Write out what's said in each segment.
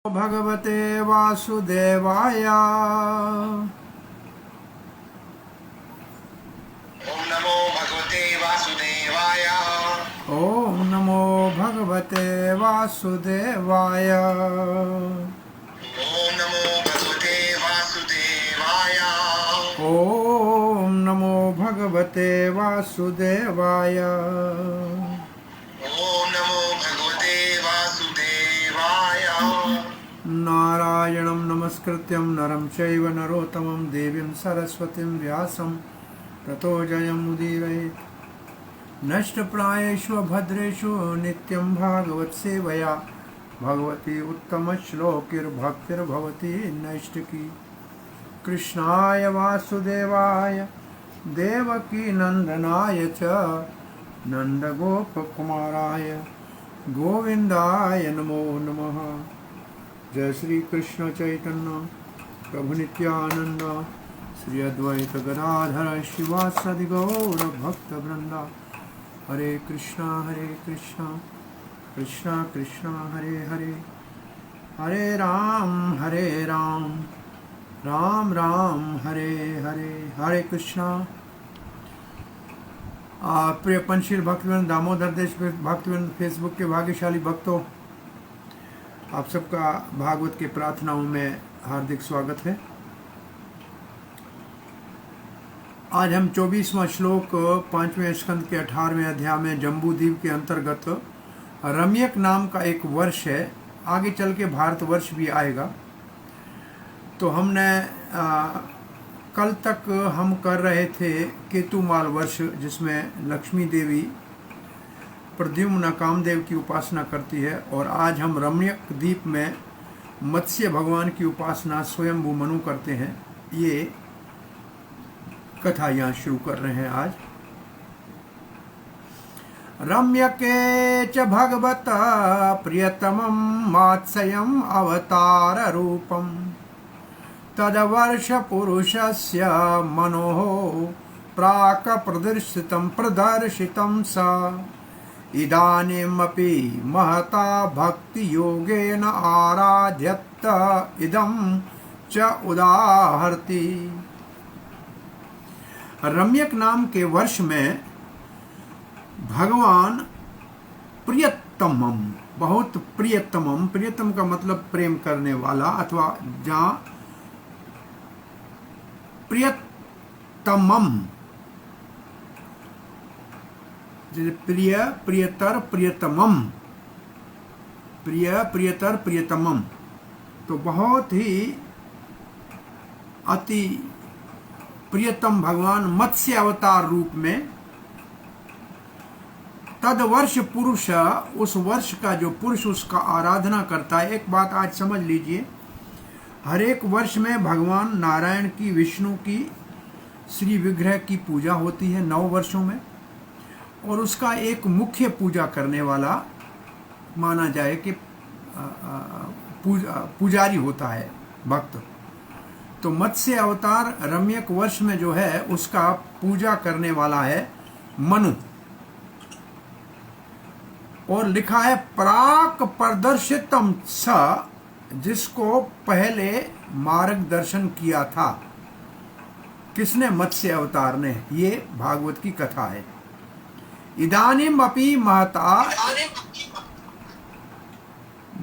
भगवते वासुदेवाय। ओम नमो भगवते वासुदेवाय। ओम नमो भगवते वासुदेवाय। ओम नमो भगवते वासुदेवाय। ओम नमो भगवते वासुदेवाय। ओम नमो भगवते वासुदेवाय। नारायणं नमस्कृत्यं नरं चैव नरोत्तमं देवीं सरस्वतीं व्यासं ततो जयमुदीरयेत्। नष्टप्रायेषु भद्रेषु नित्यं भागवतसेवया भगवती उत्तमश्लोकिर्भक्तिर्भवती नैष्टिकी। कृष्णाय वासुदेवाय देवकी नंदनाय च नंदगोपकुमाराय गोविंदाय नमो नमः। जय श्री कृष्ण चैतन्य प्रभु नित्यानंद श्री अद्वैत गदाधर शिवासादि गौर भक्त वृंदा। हरे कृष्णा कृष्णा कृष्णा हरे हरे, हरे राम राम राम हरे हरे, हरे कृष्णा। प्रिय पंचशील भक्तवृंद, दामोदर देश भक्तवृंद, फेसबुक के भाग्यशाली भक्तों, आप सबका भागवत के प्रार्थनाओं में हार्दिक स्वागत है। आज हम 24वां श्लोक 5वें स्कंद के 18वें अध्याय में जम्बूद्वीप के अंतर्गत रम्यक नाम का एक वर्ष है। आगे चल के भारतवर्ष भी आएगा। तो हमने कल तक हम कर रहे थे केतुमाल वर्ष, जिसमें लक्ष्मी देवी प्रद्युम्न कामदेव की उपासना करती है, और आज हम रम्यक द्वीप में मत्स्य भगवान की उपासना स्वयंभू मनु करते हैं। ये कथा यहाँ शुरू कर रहे हैं आज। रम्यके च भगवत प्रियतमं मात्स्यम् अवतार रूपम् तदवर्ष पुरुषस्य मनोः प्राक प्रदर्शितं स इदानीमपि महता भक्ति योगेन आराध्यत इदं च उदाहरति। रम्यक नाम के वर्ष में भगवान प्रियतमम, बहुत प्रियतमम, प्रियतम का मतलब प्रेम करने वाला, अथवा जहाँ प्रियतमम, प्रिय प्रियतर प्रियतमम, प्रिय प्रियतर प्रियतमम, तो बहुत ही अति प्रियतम भगवान मत्स्य अवतार रूप में। तद वर्ष पुरुष, उस वर्ष का जो पुरुष उसका आराधना करता है। एक बात आज समझ लीजिए, हर एक वर्ष में भगवान नारायण की, विष्णु की, श्री विग्रह की पूजा होती है 9 वर्षों में, और उसका एक मुख्य पूजा करने वाला माना जाए कि पुजारी होता है, भक्त। तो मत्स्य अवतार रम्यक वर्ष में जो है उसका पूजा करने वाला है मनु, और लिखा है प्राक प्रदर्शितम स, जिसको पहले मार्गदर्शन किया था। किसने? मत्स्य अवतार ने। ये भागवत की कथा है। इदानीम अपि महता,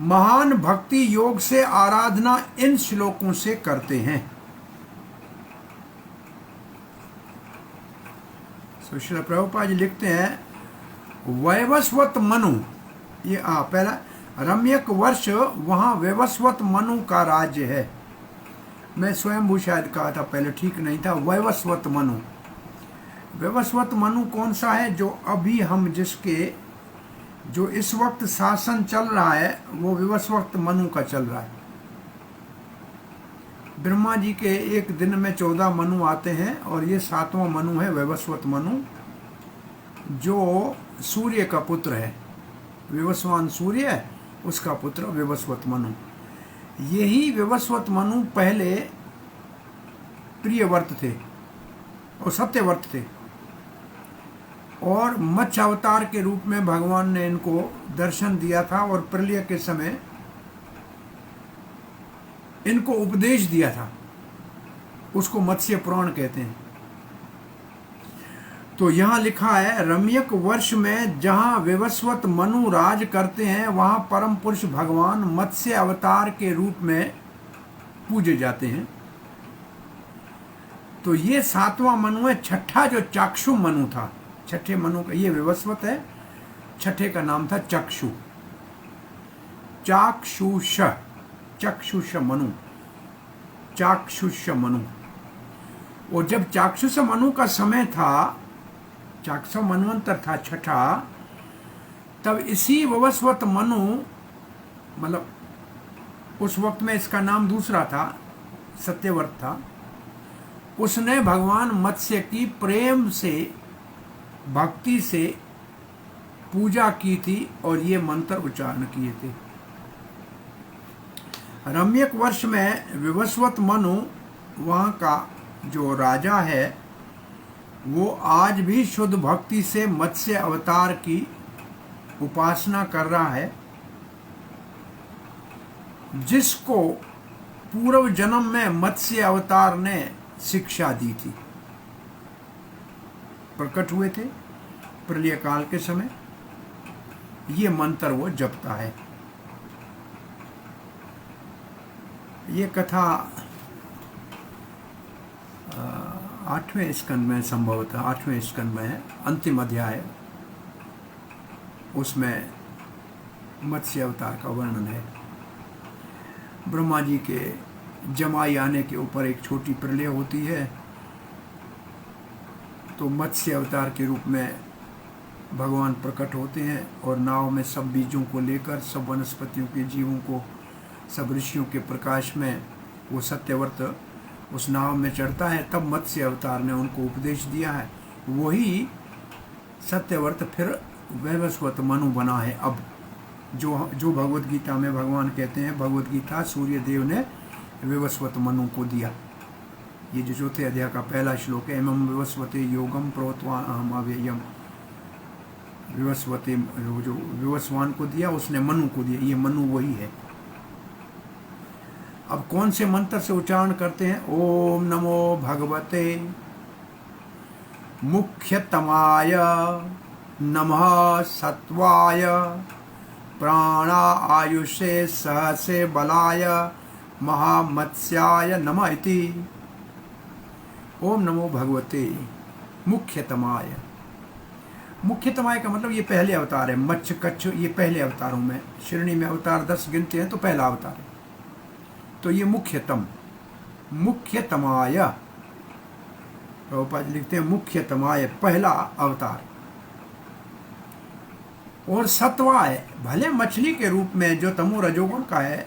महान भक्ति योग से आराधना इन श्लोकों से करते हैं। श्रील प्रभुपाद जी लिखते हैं वैवस्वत मनु, ये पहला रम्यक वर्ष, वहां वैवस्वत मनु का राज्य है। मैं स्वयंभू शायद कहा था पहले, ठीक नहीं था। वैवस्वत मनु, वैवस्वत मनु कौन सा है? जो अभी हम जिसके, जो इस वक्त शासन चल रहा है, वो विवस्वत मनु का चल रहा है। ब्रह्मा जी के एक दिन में 14 मनु आते हैं, और ये 7वां मनु है विवस्वत मनु, जो सूर्य का पुत्र है। विवस्वान सूर्य है, उसका पुत्र विवस्वत मनु। यही विवस्वत मनु पहले प्रियव्रत थे और सत्यव्रत थे, और मत्स्य अवतार के रूप में भगवान ने इनको दर्शन दिया था, और प्रलय के समय इनको उपदेश दिया था, उसको मत्स्य पुराण कहते हैं। तो यहाँ लिखा है, रम्यक वर्ष में जहाँ विवस्वत मनु राज करते हैं वहाँ परम पुरुष भगवान मत्स्य अवतार के रूप में पूजे जाते हैं। तो ये 7वां मनु है। छठा जो चाक्षु मनु था, छठे मनु का ये विवस्वत है, छठे का नाम था चक्षु, चाक्षुष, चक्षुष मनु, चाक्षुष मनु। और जब चाक्षुष मनु का समय था, चाक्षु मनवंतर था छठा, तब इसी विवस्वत मनु, मतलब उस वक्त में इसका नाम दूसरा था, सत्यव्रत था, उसने भगवान मत्स्य की प्रेम से, भक्ति से पूजा की थी और ये मंत्र उच्चारण किए थे। रम्यक वर्ष में विवस्वत मनु वहाँ का जो राजा है वो आज भी शुद्ध भक्ति से मत्स्य अवतार की उपासना कर रहा है, जिसको पूर्व जन्म में मत्स्य अवतार ने शिक्षा दी थी। प्रकट हुए थे प्रलय काल के समय, ये मंत्र वो जपता है। ये कथा 8वें स्कंद में, संभवतः 8वें स्कंद में है, अंतिम अध्याय, उसमें मत्स्य अवतार का वर्णन है। ब्रह्मा जी के जमाई आने के ऊपर एक छोटी प्रलय होती है, तो मत्स्य अवतार के रूप में भगवान प्रकट होते हैं और नाव में सब बीजों को लेकर, सब वनस्पतियों के जीवों को, सब ऋषियों के प्रकाश में वो सत्यव्रत उस नाव में चढ़ता है। तब मत्स्य अवतार ने उनको उपदेश दिया है। वही सत्यव्रत फिर वैवस्वत मनु बना है। अब जो भगवत गीता में भगवान कहते हैं, भगवत गीता सूर्य देव ने वैवस्वत मनु को दिया। ये जो चौथे अध्याय का पहला श्लोक है, एवं विवस्वते योगम प्रोत्वान अहम अव्ययम, विवस्वते जो विवस्वान को दिया उसने मनु को दिया, ये मनु वही है। अब कौन से मंत्र से उच्चारण करते हैं? ओम नमो भगवते मुख्यतमाय नमः सत्वाय प्राणा आयुषे सहसे बलाय महामत्स्याय नमः इति। ओम नमो भगवते मुख्यतमाय। मुख्यतमाय का मतलब ये पहले अवतार है। मच्छ कच्छ ये पहले अवतारों में, श्रेणी में अवतार 10 गिनते हैं तो पहला अवतार है। तो ये मुख्यतम, मुख्यतमाय, प्रभुपाद लिखते हैं मुख्यतमाय, पहला अवतार। और सत्वाय, भले मछली के रूप में जो तमो रजोगुण का है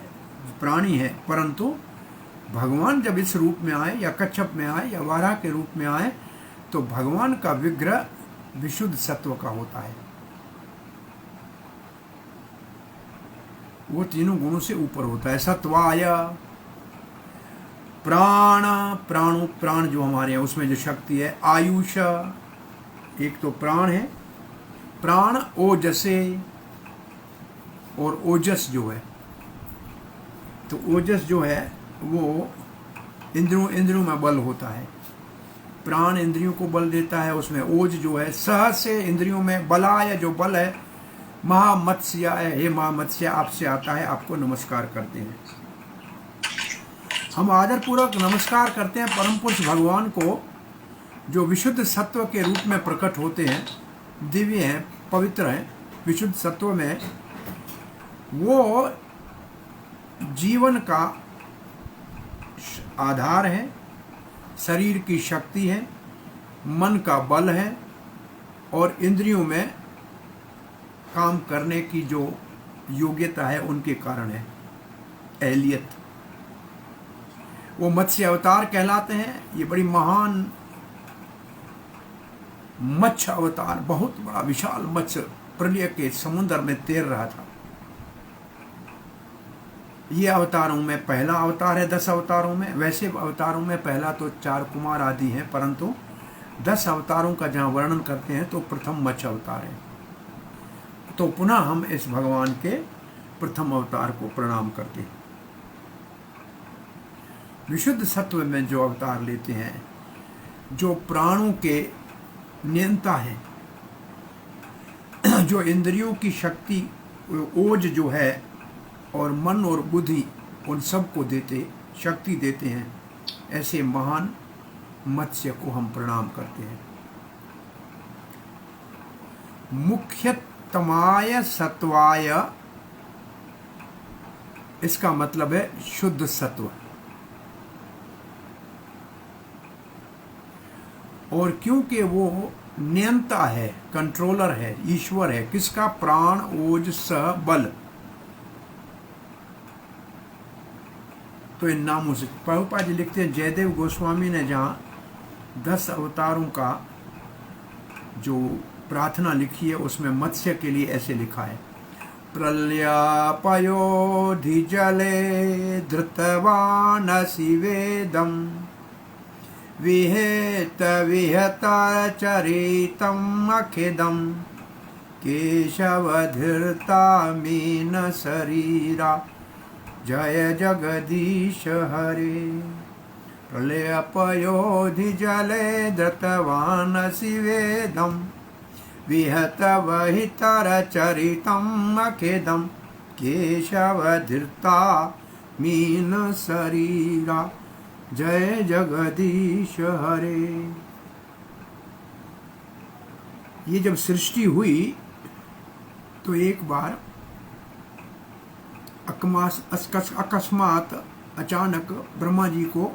प्राणी है, परंतु भगवान जब इस रूप में आए या कच्छप में आए या वाराह के रूप में आए तो भगवान का विग्रह विशुद्ध सत्व का होता है। वो तीनों गुणों से ऊपर होता है। सत्वाय प्राण, प्राण जो हमारे हैं उसमें जो शक्ति है। आयुष, एक तो प्राण है, प्राण ओजसे, और ओजस जो है, तो ओजस जो है वो इंद्रियों में बल होता है। प्राण इंद्रियों को बल देता है, उसमें ओज जो है, सह से इंद्रियों में, बलाय जो बल है, महामत्स्य है, हे महामत्स्य आपसे आता है, आपको नमस्कार करते हैं। हम आदर पूर्वक नमस्कार करते हैं परम पुरुष भगवान को, जो विशुद्ध सत्व के रूप में प्रकट होते हैं, दिव्य हैं, पवित्र हैं। विशुद्ध सत्व में वो जीवन का आधार है, शरीर की शक्ति है, मन का बल है, और इंद्रियों में काम करने की जो योग्यता है उनके कारण है, एहलियत। वो मत्स्य अवतार कहलाते हैं। ये बड़ी महान मत्स्य अवतार, बहुत बड़ा विशाल मत्स्य प्रलय के समुद्र में तैर रहा था। ये अवतारों में पहला अवतार है 10 अवतारों में। वैसे अवतारों में पहला तो 4 कुमार आदि हैं, परंतु 10 अवतारों का जहाँ वर्णन करते हैं तो प्रथम मत्स्य अवतार है। तो पुनः हम इस भगवान के प्रथम अवतार को प्रणाम करते हैं। विशुद्ध सत्व में जो अवतार लेते हैं, जो प्राणों के नियंता हैं, जो इंद्रियों की शक्ति ओज जो है और मन और बुद्धि उन सब को देते शक्ति देते हैं, ऐसे महान मत्स्य को हम प्रणाम करते हैं। मुख्यतमाय सत्वाय, इसका मतलब है शुद्ध सत्व। और क्योंकि वो नियंता है, कंट्रोलर है, ईश्वर है, किसका? प्राण ओज सह बल। तो इन नामों से प्रभुपाद जी लिखते हैं, जयदेव गोस्वामी ने जहाँ 10 अवतारों का जो प्रार्थना लिखी है उसमें मत्स्य के लिए ऐसे लिखा है, प्रलयापयोधि जले धृतवानसि वेदम विहेत विहत चरितम अखिदम केशवधीरता मीन शरीरा जय जगदीश हरे। प्रलयपयोधि जले धृतवानसि वेदम विहत वहितर चरितम अखिदम केशवधीरता मीन शरीरा जय जगदीश हरे। ये जब सृष्टि हुई तो एक बार अकस्मात अचानक ब्रह्मा जी को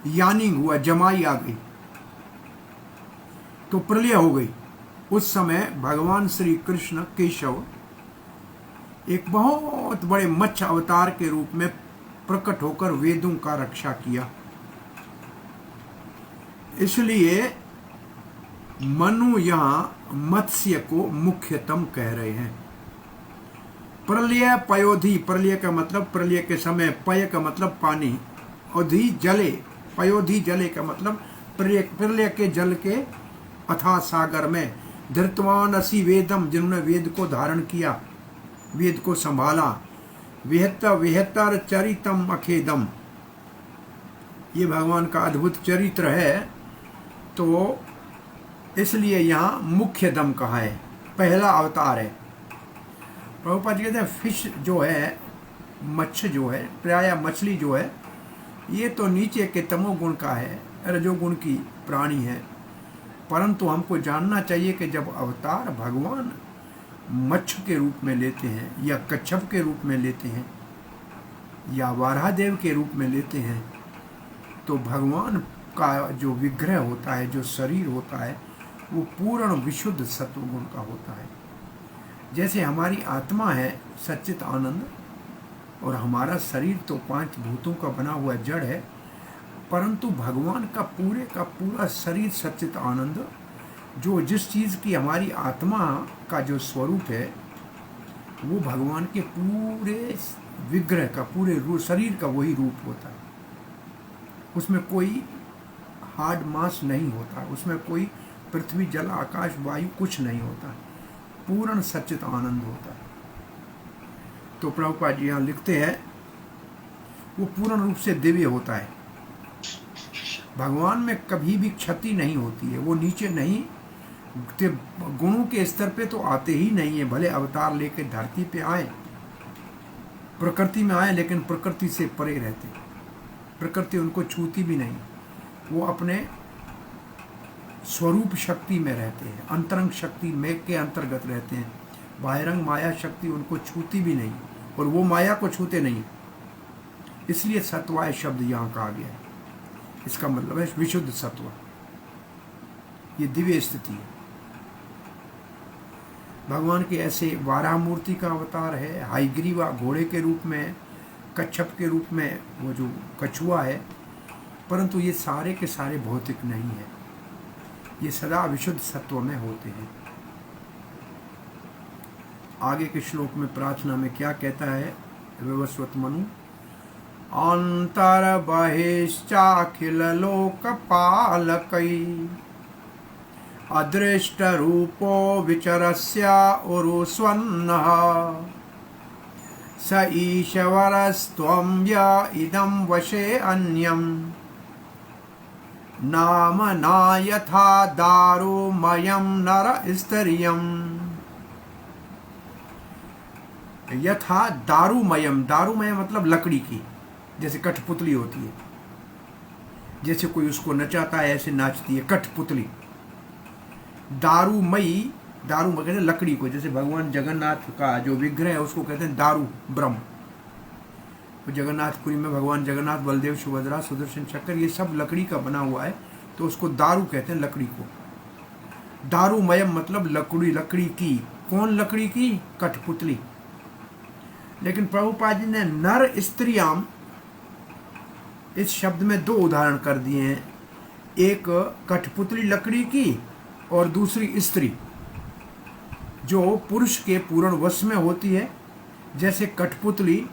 यानिंग हुआ, जमाई आ गई, तो प्रलय हो गई। उस समय भगवान श्री कृष्ण केशव एक बहुत बड़े मत्स्य अवतार के रूप में प्रकट होकर वेदों का रक्षा किया। इसलिए मनु यहाँ मत्स्य को मुख्यतम कह रहे हैं। प्रलय पयोधि, प्रलय का मतलब प्रलय के समय, पय का मतलब पानी, औधि जले, पयोधि जले का मतलब प्रलय के जल के अथाह सागर में, धृतवानसि वेदम, जिन्होंने वेद को धारण किया, वेद को संभाला, विहतर चरितम अखेदम, ये भगवान का अद्भुत चरित्र है। तो इसलिए यहाँ मुख्य दम कहा है, पहला अवतार है। प्रभुपाद जी कहते हैं फिश जो है, मच्छ जो है, प्राय मछली जो है, ये तो नीचे के तमोगुण का है, रजोगुण की प्राणी है। परंतु हमको जानना चाहिए कि जब अवतार भगवान मच्छ के रूप में लेते हैं, या कच्छप के रूप में लेते हैं, या वाराहदेव के रूप में लेते हैं, तो भगवान का जो विग्रह होता है, जो शरीर होता है, वो पूर्ण विशुद्ध सत्वगुण का होता है। जैसे हमारी आत्मा है सच्चित आनंद, और हमारा शरीर तो 5 भूतों का बना हुआ जड़ है, परंतु भगवान का पूरा शरीर सच्चित आनंद, जो जिस चीज़ की हमारी आत्मा का जो स्वरूप है, वो भगवान के पूरे विग्रह का, पूरे शरीर का वही रूप होता है। उसमें कोई हार्ड मास नहीं होता, उसमें कोई पृथ्वी जल आकाश वायु कुछ नहीं होता, पूर्ण सच्चित आनंद होता है। तो प्रभुपाद जी यहाँ लिखते हैं वो पूर्ण रूप से दिव्य होता है। भगवान में कभी भी क्षति नहीं होती है, वो नीचे नहीं, गुणों के स्तर पे तो आते ही नहीं है। भले अवतार लेके धरती पे आए, प्रकृति में आए, लेकिन प्रकृति से परे रहते, प्रकृति उनको छूती भी नहीं। वो अपने स्वरूप शक्ति में रहते हैं, अंतरंग शक्ति में के अंतर्गत रहते हैं। बाह्यरंग माया शक्ति उनको छूती भी नहीं, और वो माया को छूते नहीं। इसलिए सत्वाय शब्द यहाँ कहा गया है। इसका मतलब है विशुद्ध सत्व, ये दिव्य स्थिति है। भगवान के ऐसे वाराह मूर्ति का अवतार है, हाइग्रीवा घोड़े के रूप में, कच्छप के रूप में वो जो कछुआ है, परंतु ये सारे के सारे भौतिक नहीं है, ये सदा विशुद्ध सत्व में होते हैं। आगे के श्लोक में प्रार्थना में क्या कहता है विवस्वत मनु, अंतर बहिश्चाखिल लोकपालकै अदृष्ट रूपो विचरस्य उरुस्वन्नः स ईश्वरस्त्वं य इदं वशे अन्यं नाम न यथा दारुमयं नर स्तरियम्। यथा दारुमयम, दारुमय मतलब लकड़ी की, जैसे कठपुतली होती है, जैसे कोई उसको नचाता है ऐसे नाचती है कठपुतली। दारुमयी, दारू कहते हैं लकड़ी को, जैसे भगवान जगन्नाथ का जो विग्रह है उसको कहते हैं दारू ब्रह्म। तो जगन्नाथपुरी में भगवान जगन्नाथ, बलदेव, सुभद्रा, सुदर्शन चक्र, ये सब लकड़ी का बना हुआ है, तो उसको दारू कहते हैं लकड़ी को। दारूमयम मतलब लकड़ी, लकड़ी की। कौन लकड़ी की? कठपुतली। लेकिन प्रभुपाद जी ने नर स्त्रियाम इस शब्द में दो उदाहरण कर दिए हैं, एक कठपुतली लकड़ी की और दूसरी स्त्री जो पुरुष के पूर्ण वश में होती है। जैसे कठपुतली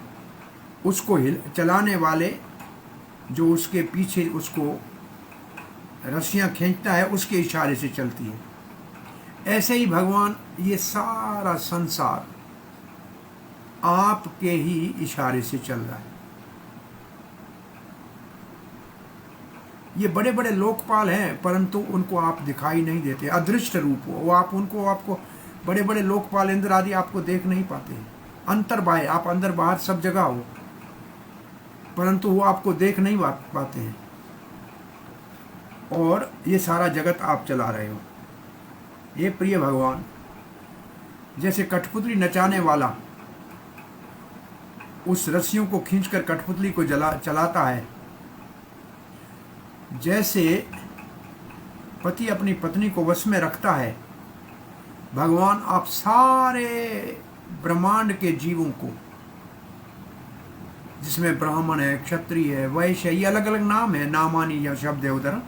उसको चलाने वाले जो उसके पीछे उसको रस्सियां खींचता है उसके इशारे से चलती है, ऐसे ही भगवान ये सारा संसार आपके ही इशारे से चल रहा है। ये बड़े बड़े लोकपाल हैं परंतु उनको आप दिखाई नहीं देते, अदृष्ट रूप हो वो, आप उनको, आपको बड़े बड़े लोकपाल इंद्र आदि आपको देख नहीं पाते हैं। अंतर बाह्य, आप अंदर बाहर सब जगह हो परंतु वो आपको देख नहीं पाते हैं, और ये सारा जगत आप चला रहे हो। ये प्रिय भगवान, जैसे कठपुतली नचाने वाला उस रस्सियों को खींचकर कठपुतली को चलाता है, जैसे पति अपनी पत्नी को वश में रखता है, भगवान आप सारे ब्रह्मांड के जीवों को, जिसमें ब्राह्मण है, क्षत्रिय है, वैश्य, ये अलग अलग नाम है, नामानी या शब्द है उधर,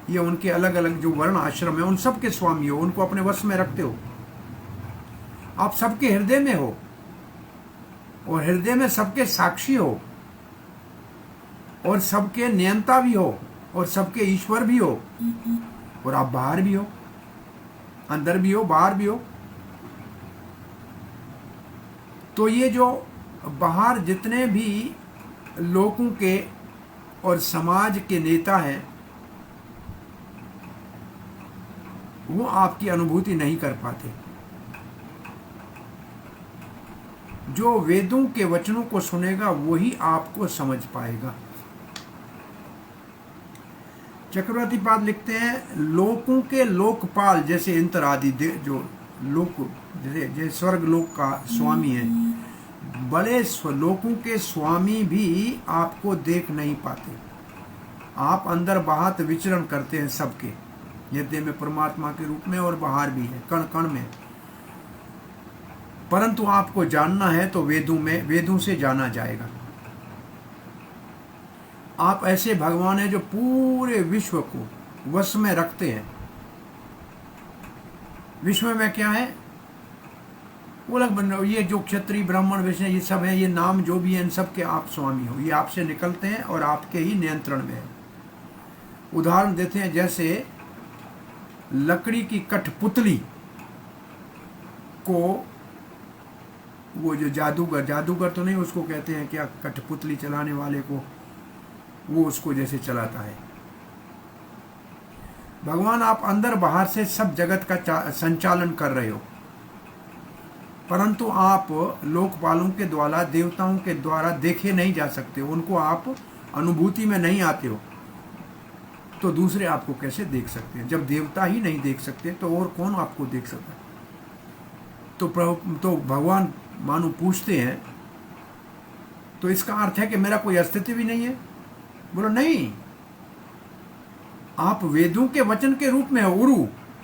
ये उनके अलग अलग जो वर्ण आश्रम है उन सब के स्वामी हो, उनको अपने वश में रखते हो। आप सबके हृदय में हो और हृदय में सबके साक्षी हो और सबके नियंता भी हो और सबके ईश्वर भी हो, और आप बाहर भी हो, अंदर भी हो, बाहर भी हो। तो ये जो बाहर जितने भी लोगों के और समाज के नेता हैं वो आपकी अनुभूति नहीं कर पाते। जो वेदों के वचनों को सुनेगा वही आपको समझ पाएगा। चक्रवर्ती पाद लिखते हैं, लोकों के लोकपाल जैसे इंद्र आदि जो लोक, जैसे स्वर्ग लोक का स्वामी है, बड़े लोकों के स्वामी भी आपको देख नहीं पाते। आप अंदर बाहर विचरण करते हैं सबके हृदय में परमात्मा के रूप में, और बाहर भी है कण कण में, परंतु आपको जानना है तो वेदों से जाना जाएगा। आप ऐसे भगवान हैं जो पूरे विश्व को वश में रखते हैं। विश्व में क्या है? ये जो क्षत्रिय ब्राह्मण वैश्य ये सब है, ये नाम जो भी है, इन सब के आप स्वामी हो, ये आपसे निकलते हैं और आपके ही नियंत्रण में है। उदाहरण देते हैं, जैसे लकड़ी की कठपुतली को वो जो जादूगर तो नहीं, उसको कहते हैं क्या, कठपुतली चलाने वाले को, वो उसको जैसे चलाता है। भगवान आप अंदर बाहर से सब जगत का संचालन कर रहे हो, परंतु आप लोकपालों के द्वारा, देवताओं के द्वारा देखे नहीं जा सकते, उनको आप अनुभूति में नहीं आते हो, तो दूसरे आपको कैसे देख सकते हैं? जब देवता ही नहीं देख सकते तो और कौन आपको देख सकता है? तो भगवान मानो पूछते हैं, तो इसका अर्थ है कि मेरा कोई अस्तित्व भी नहीं है? बोलो नहीं, आप वेदों के वचन के रूप में हो।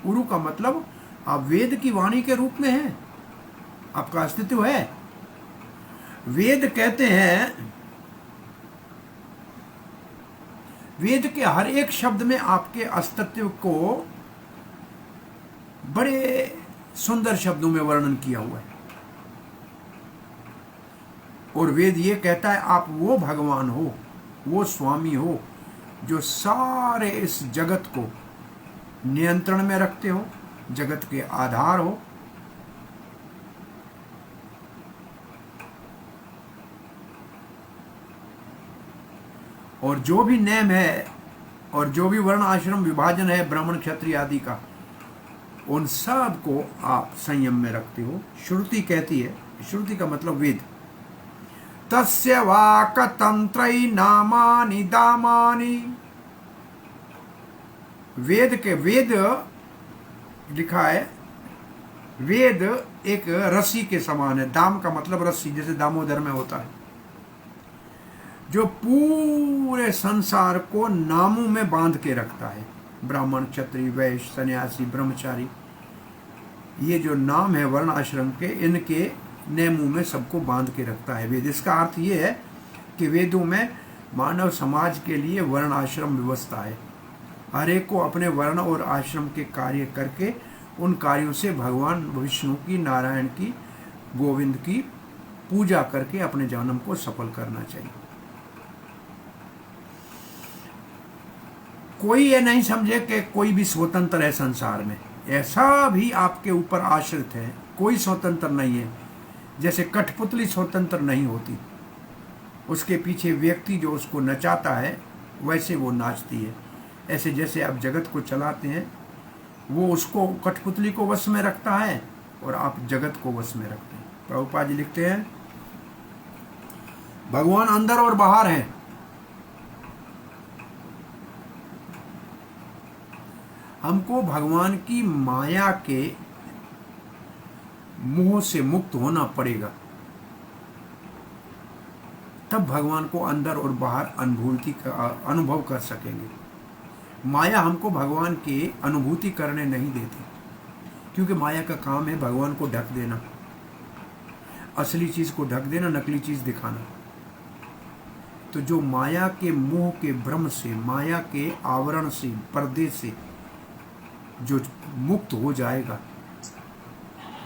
उरु का मतलब आप वेद की वाणी के रूप में हैं, आपका अस्तित्व है। वेद कहते हैं, वेद के हर एक शब्द में आपके अस्तित्व को बड़े सुंदर शब्दों में वर्णन किया हुआ है, और वेद ये कहता है आप वो भगवान हो, वो स्वामी हो जो सारे इस जगत को नियंत्रण में रखते हो, जगत के आधार हो। और जो भी नेम है और जो भी वर्ण आश्रम विभाजन है ब्राह्मण क्षत्रिय आदि का, उन सब को आप संयम में रखते हो। श्रुति कहती है, श्रुति का मतलब वेद, तस्य वाक तंत्रई नामानि दामानि। वेद के वेद लिखा है, वेद एक रस्सी के समान है। दाम का मतलब रस्सी, जैसे दामोदर में होता है, जो पूरे संसार को नामों में बांध के रखता है। ब्राह्मण क्षत्रिय वैश्य सन्यासी ब्रह्मचारी, ये जो नाम है वर्ण आश्रम के, इनके नियमों में सबको बांध के रखता है वेद। इसका अर्थ ये है कि वेदों में मानव समाज के लिए वर्ण आश्रम व्यवस्था है। हर एक को अपने वर्ण और आश्रम के कार्य करके उन कार्यों से भगवान विष्णु की, नारायण की, गोविंद की पूजा करके अपने जन्म को सफल करना चाहिए। कोई ये नहीं समझे कि कोई भी स्वतंत्र है संसार में, ऐसा भी आपके ऊपर आश्रित है, कोई स्वतंत्र नहीं है। जैसे कठपुतली स्वतंत्र नहीं होती, उसके पीछे व्यक्ति जो उसको नचाता है वैसे वो नाचती है। ऐसे जैसे आप जगत को चलाते हैं, वो उसको कठपुतली को वश में रखता है और आप जगत को वश में रखते हैं। प्रभुपाद जी लिखते हैं, भगवान अंदर और बाहर हैं। हमको भगवान की माया के मोह से मुक्त होना पड़ेगा, तब भगवान को अंदर और बाहर अनुभव कर सकेंगे। माया हमको भगवान की अनुभूति करने नहीं देती, क्योंकि माया का काम है भगवान को ढक देना, असली चीज को ढक देना, नकली चीज दिखाना। तो जो माया के मोह के भ्रम से, माया के आवरण से, पर्दे से जो मुक्त हो जाएगा,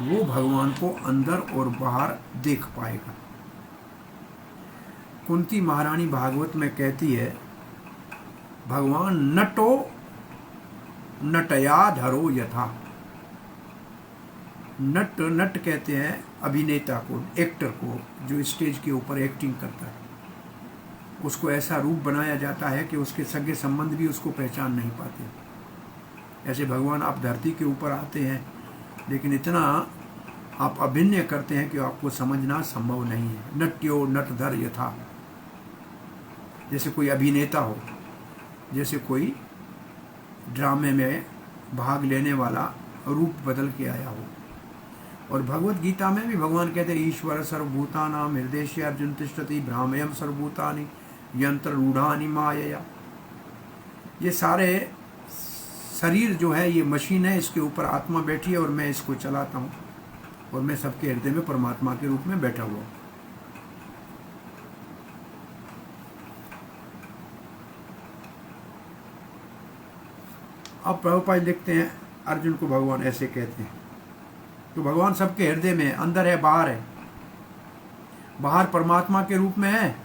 वो भगवान को अंदर और बाहर देख पाएगा। कुंती महारानी भागवत में कहती है, भगवान नटो नटया धरो यथा। नट कहते हैं अभिनेता को, एक्टर को, जो स्टेज के ऊपर एक्टिंग करता है। उसको ऐसा रूप बनाया जाता है कि उसके सगे संबंध भी उसको पहचान नहीं पाते। ऐसे भगवान आप धरती के ऊपर आते हैं, लेकिन इतना आप अभिनय करते हैं कि आपको समझना संभव नहीं है। नट्यो नटधर यथा, जैसे कोई अभिनेता हो, जैसे कोई ड्रामे में भाग लेने वाला रूप बदल के आया हो। और भगवत गीता में भी भगवान कहते हैं, ईश्वर सर्वभूतानां हृदयेषु अर्जुन तिष्ठति भ्राम्यहं सर्वभूतानि यंत्र रूढ़ानि मायया। ये सारे शरीर जो है ये मशीन है, इसके ऊपर आत्मा बैठी है और मैं इसको चलाता हूँ, और मैं सबके हृदय में परमात्मा के रूप में बैठा हुआ हूँ। अब प्रभुपाद लिखते हैं, अर्जुन को भगवान ऐसे कहते हैं, तो भगवान सबके हृदय में, अंदर है बाहर है। बाहर परमात्मा के रूप में है,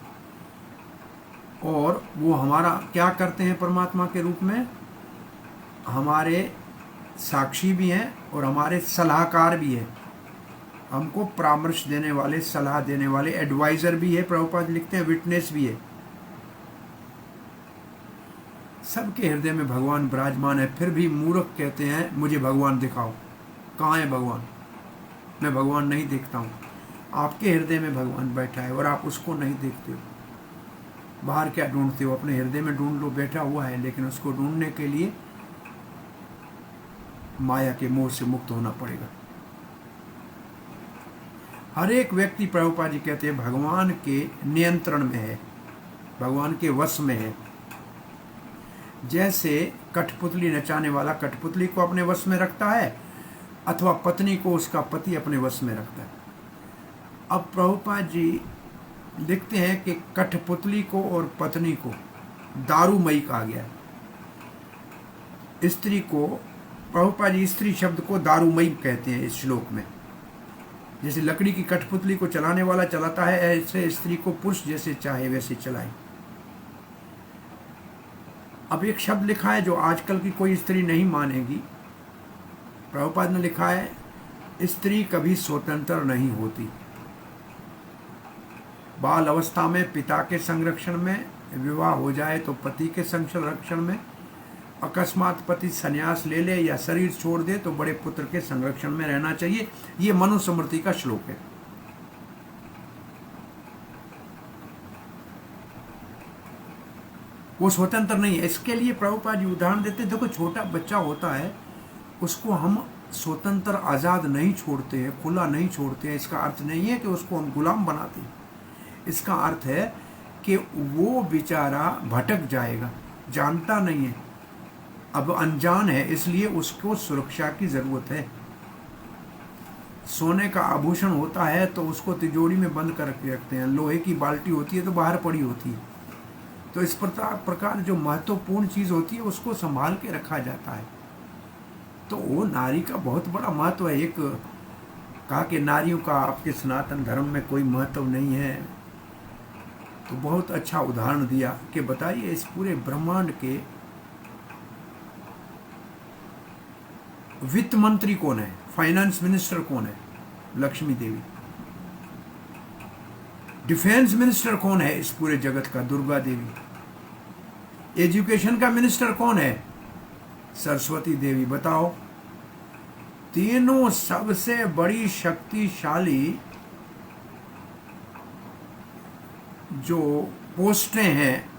और वो हमारा क्या करते हैं परमात्मा के रूप में, हमारे साक्षी भी हैं और हमारे सलाहकार भी हैं। हमको परामर्श देने वाले, सलाह देने वाले, एडवाइजर भी है। प्रभुपाद लिखते हैं विटनेस भी है। सबके हृदय में भगवान विराजमान है। फिर भी मूर्ख कहते हैं मुझे भगवान दिखाओ, कहाँ है भगवान, मैं भगवान नहीं देखता हूँ। आपके हृदय में भगवान बैठा है और आप उसको नहीं देखते हो। बाहर क्या ढूंढते हो, अपने हृदय में ढूंढ लो, बैठा हुआ है, लेकिन उसको ढूंढने के लिए माया के मोह से मुक्त होना पड़ेगा। हर एक व्यक्ति, प्रभुपाद जी कहते हैं, भगवान के नियंत्रण में है, भगवान के वश में है। जैसे कठपुतली नचाने वाला कठपुतली को अपने वश में रखता है, अथवा पत्नी को उसका पति अपने वश में रखता है। अब प्रभुपाद जी लिखते हैं कि कठपुतली को और पत्नी को दारूमयी कहा गया है। स्त्री को, प्रभुपाद जी स्त्री शब्द को दारूमयी कहते हैं इस श्लोक में। जैसे लकड़ी की कठपुतली को चलाने वाला चलाता है, ऐसे स्त्री को पुरुष जैसे चाहे वैसे चलाए। अब एक शब्द लिखा है जो आजकल की कोई स्त्री नहीं मानेगी। प्रभुपाद ने लिखा है, स्त्री कभी स्वतंत्र नहीं होती। बाल अवस्था में पिता के संरक्षण में विवाह हो जाए तो पति के संरक्षण में, अकस्मात पति संन्यास ले ले या शरीर छोड़ दे तो बड़े पुत्र के संरक्षण में रहना चाहिए। ये मनुस्मृति का श्लोक है। वो स्वतंत्र नहीं है। इसके लिए प्रभुपाद जी उदाहरण देते हैं। देखो, छोटा बच्चा होता है, उसको हम स्वतंत्र आज़ाद नहीं छोड़ते हैं, खुला नहीं छोड़ते हैं। इसका अर्थ नहीं है कि उसको हम गुलाम बनाते हैं। इसका अर्थ है कि वो बेचारा भटक जाएगा, जानता नहीं है, अब अनजान है, इसलिए उसको सुरक्षा की ज़रूरत है। सोने का आभूषण होता है तो उसको तिजोरी में बंद कर रखते हैं, लोहे की बाल्टी होती है तो बाहर पड़ी होती है। तो इस प्रकार जो महत्वपूर्ण चीज़ होती है उसको संभाल के रखा जाता है। तो वो नारी का बहुत बड़ा महत्व है। एक कहा कि नारियों का आपके सनातन धर्म में कोई महत्व नहीं है, तो बहुत अच्छा उदाहरण दिया कि बताइए इस पूरे ब्रह्मांड के वित्त मंत्री कौन है, फाइनेंस मिनिस्टर कौन है? लक्ष्मी देवी। डिफेंस मिनिस्टर कौन है इस पूरे जगत का? दुर्गा देवी। एजुकेशन का मिनिस्टर कौन है? सरस्वती देवी। बताओ, तीनों सबसे बड़ी शक्तिशाली जो पोस्टें हैं,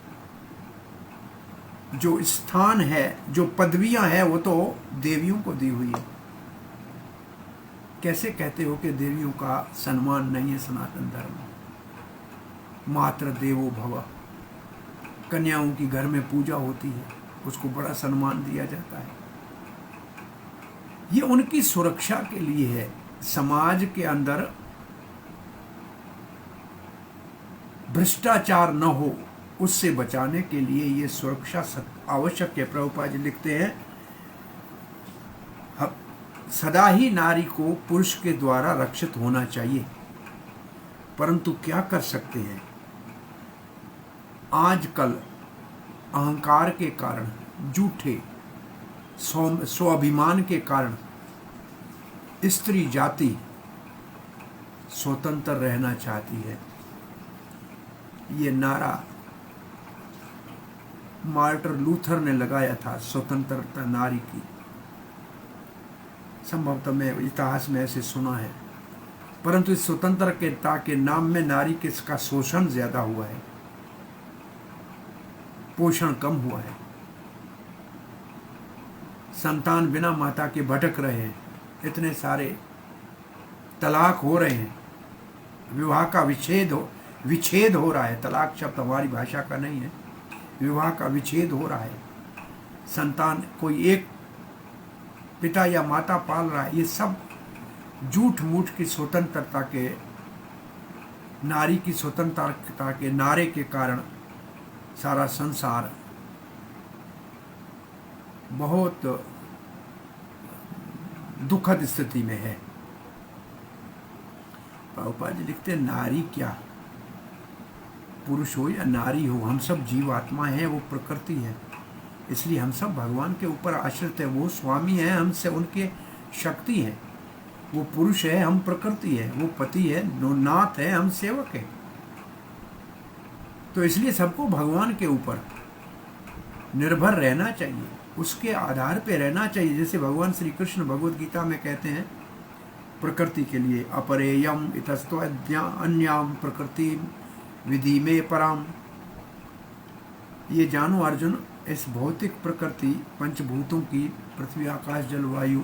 जो स्थान है, जो पदवियां हैं, वो तो देवियों को दी हुई है। कैसे कहते हो कि देवियों का सम्मान नहीं है सनातन धर्म में? मात्र देवो भव। कन्याओं की घर में पूजा होती है, उसको बड़ा सम्मान दिया जाता है। ये उनकी सुरक्षा के लिए है। समाज के अंदर भ्रष्टाचार न हो, उससे बचाने के लिए ये सुरक्षा आवश्यक है। प्रभुपाद जी लिखते हैं, सदा ही नारी को पुरुष के द्वारा रक्षित होना चाहिए, परंतु क्या कर सकते हैं? आजकल अहंकार के कारण, झूठे स्वाभिमान के कारण स्त्री जाति स्वतंत्र रहना चाहती है। ये नारा मार्टिन लूथर ने लगाया था, स्वतंत्रता नारी की। संभवतः मैं इतिहास में ऐसे सुना है, परंतु इस स्वतंत्रता के नाम में नारी का शोषण ज्यादा हुआ है, पोषण कम हुआ है। संतान बिना माता के भटक रहे हैं, इतने सारे तलाक हो रहे हैं, विवाह का विच्छेद हो रहा है। तलाक शब्द हमारी भाषा का नहीं है। विवाह का विच्छेद हो रहा है। संतान कोई एक पिता या माता पाल रहा है। ये सब झूठ मूठ की स्वतंत्रता के, नारी की स्वतंत्रता के नारे के कारण सारा संसार बहुत दुखद स्थिति में है। प्रभुपाद जी लिखते हैं, नारी क्या, पुरुष हो या नारी हो, हम सब जीवात्मा हैं, वो प्रकृति है। इसलिए हम सब भगवान के ऊपर आश्रित है। वो स्वामी है, हमसे उनके शक्ति है। वो पुरुष है, हम प्रकृति है। वो पति है, नाथ है, हम सेवक है। तो इसलिए सबको भगवान के ऊपर निर्भर रहना चाहिए, उसके आधार पे रहना चाहिए। जैसे भगवान श्री कृष्ण भगवद गीता में कहते हैं, प्रकृति के लिए अपरेयम इतस्तो अन्याम प्रकृति विधि में पराम। ये जानो अर्जुन, इस भौतिक प्रकृति पंचभूतों की, पृथ्वी आकाश जल वायु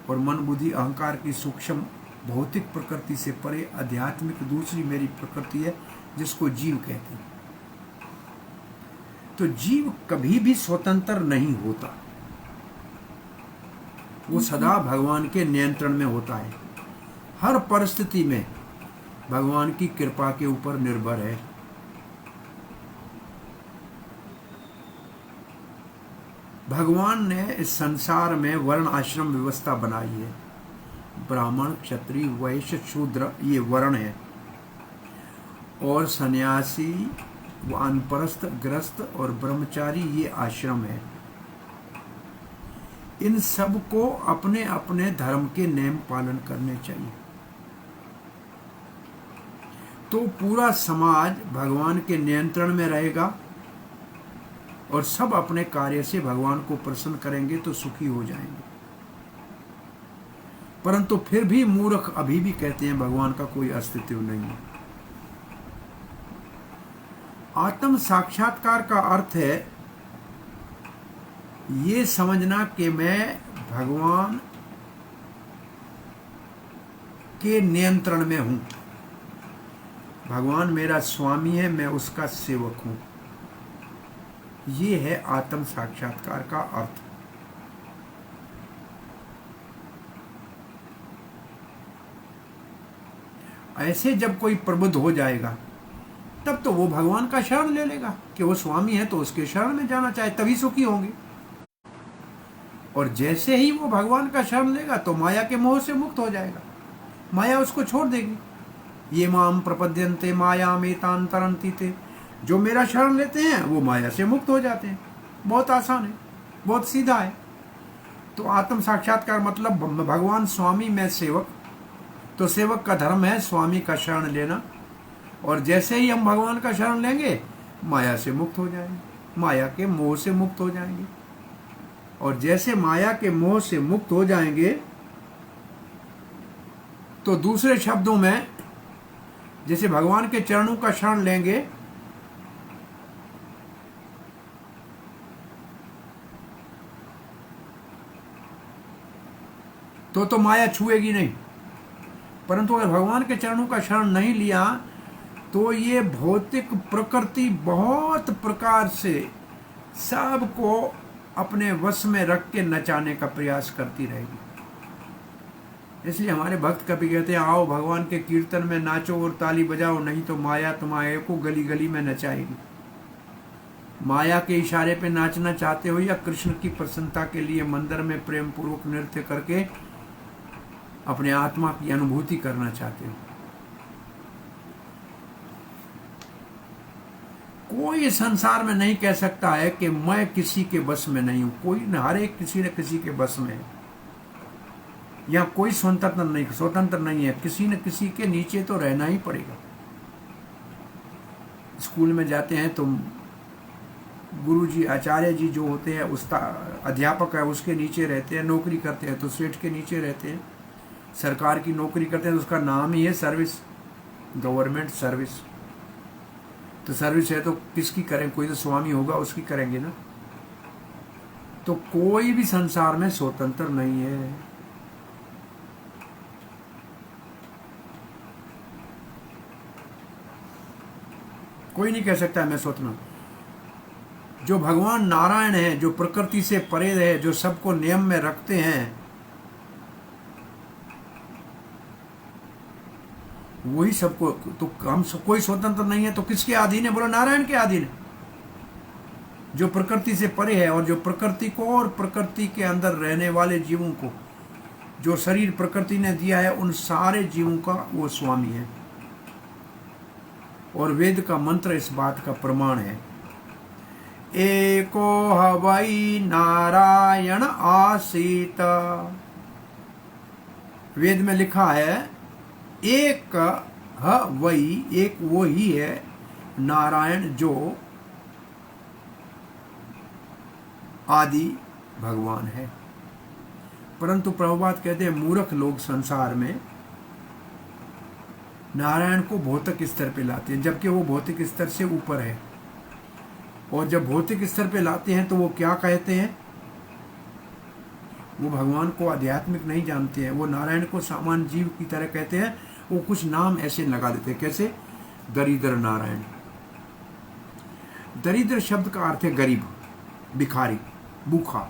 और मन बुद्धि अहंकार की सूक्ष्म भौतिक प्रकृति से परे आध्यात्मिक दूसरी मेरी प्रकृति है, जिसको जीव कहते हैं। तो जीव कभी भी स्वतंत्र नहीं होता, वो सदा भगवान के नियंत्रण में होता है। हर परिस्थिति में भगवान की कृपा के ऊपर निर्भर है। भगवान ने इस संसार में वर्ण आश्रम व्यवस्था बनाई है। ब्राह्मण, क्षत्रिय, वैश्य, शूद्र ये वर्ण है, और सन्यासी, वानप्रस्थ, गृहस्थ और ब्रह्मचारी ये आश्रम है। इन सब को अपने अपने धर्म के नियम पालन करने चाहिए। तो पूरा समाज भगवान के नियंत्रण में रहेगा और सब अपने कार्य से भगवान को प्रसन्न करेंगे तो सुखी हो जाएंगे। परंतु फिर भी मूर्ख अभी भी कहते हैं भगवान का कोई अस्तित्व नहीं है। आत्म साक्षात्कार का अर्थ है ये समझना कि मैं भगवान के नियंत्रण में हूं, भगवान मेरा स्वामी है, मैं उसका सेवक हूं। ये है आत्म साक्षात्कार का अर्थ। ऐसे जब कोई प्रबुद्ध हो जाएगा तब तो वो भगवान का शरण ले लेगा कि वो स्वामी है तो उसके शरण में जाना चाहे, तभी सुखी होंगे। और जैसे ही वो भगवान का शरण लेगा तो माया के मोह से मुक्त हो जाएगा, माया उसको छोड़ देगी। ये माम प्रपद्यन्ते माया में तांतरंती थे, जो मेरा शरण लेते हैं वो माया से मुक्त हो जाते हैं। बहुत आसान है, बहुत सीधा है। तो आत्म साक्षात्कार मतलब भगवान स्वामी मैं सेवक, तो सेवक का धर्म है स्वामी का शरण लेना। और जैसे ही हम भगवान का शरण लेंगे माया से मुक्त हो जाएंगे, माया के मोह से मुक्त हो जाएंगे। और जैसे माया के मोह से मुक्त हो जाएंगे तो दूसरे शब्दों में जैसे भगवान के चरणों का शरण लेंगे तो माया छुएगी नहीं। परंतु अगर भगवान के चरणों का शरण नहीं लिया तो ये भौतिक प्रकृति बहुत प्रकार से सबको अपने वश में रख के नचाने का प्रयास करती रहेगी। इसलिए हमारे भक्त कभी कहते हैं आओ भगवान के कीर्तन में नाचो और ताली बजाओ, नहीं तो माया तुम्हारे को गली गली में नचाएगी। माया के इशारे पे नाचना चाहते हो या कृष्ण की प्रसन्नता के लिए मंदिर में प्रेम पूर्वक नृत्य करके अपने आत्मा की अनुभूति करना चाहते हो। कोई संसार में नहीं कह सकता है कि मैं किसी के बस में नहीं हूं। कोई न, हर एक किसी न किसी के बस में है। यहाँ कोई स्वतंत्र नहीं है, किसी न किसी के नीचे तो रहना ही पड़ेगा। स्कूल में जाते हैं तो गुरुजी आचार्य जी जो होते हैं अध्यापक है उसके नीचे रहते हैं, नौकरी करते हैं तो सेठ के नीचे रहते हैं, सरकार की नौकरी करते हैं तो उसका नाम ही है सर्विस, गवर्नमेंट सर्विस। तो सर्विस है तो किसकी करें, कोई तो स्वामी होगा उसकी करेंगे ना। तो कोई भी संसार में स्वतंत्र नहीं है। कोई नहीं कह सकता मैं स्वतंत्र। जो भगवान नारायण है, जो प्रकृति से परे है, जो सबको नियम में रखते हैं, वही सबको। तो हम कोई स्वतंत्र नहीं है तो किसके अधीन है? बोलो नारायण के अधीन है, जो प्रकृति से परे है। और जो प्रकृति को और प्रकृति के अंदर रहने वाले जीवों को जो शरीर प्रकृति ने दिया है, उन सारे जीवों का वो स्वामी है। और वेद का मंत्र इस बात का प्रमाण है। एको हवै नारायण आसीत। वेद में लिखा है एक वही, एक वो ही है नारायण जो आदि भगवान है। परंतु प्रभुपाद कहते हैं मूर्ख लोग संसार में नारायण को भौतिक स्तर पे लाते हैं, जबकि वो भौतिक स्तर से ऊपर है। और जब भौतिक स्तर पे लाते हैं तो वो क्या कहते हैं? वो भगवान को आध्यात्मिक नहीं जानते हैं, वो नारायण को सामान्य जीव की तरह कहते हैं। वो कुछ नाम ऐसे लगा देते हैं, कैसे? दरिद्र नारायण। दरिद्र शब्द का अर्थ है गरीब, भिखारी, भूखा।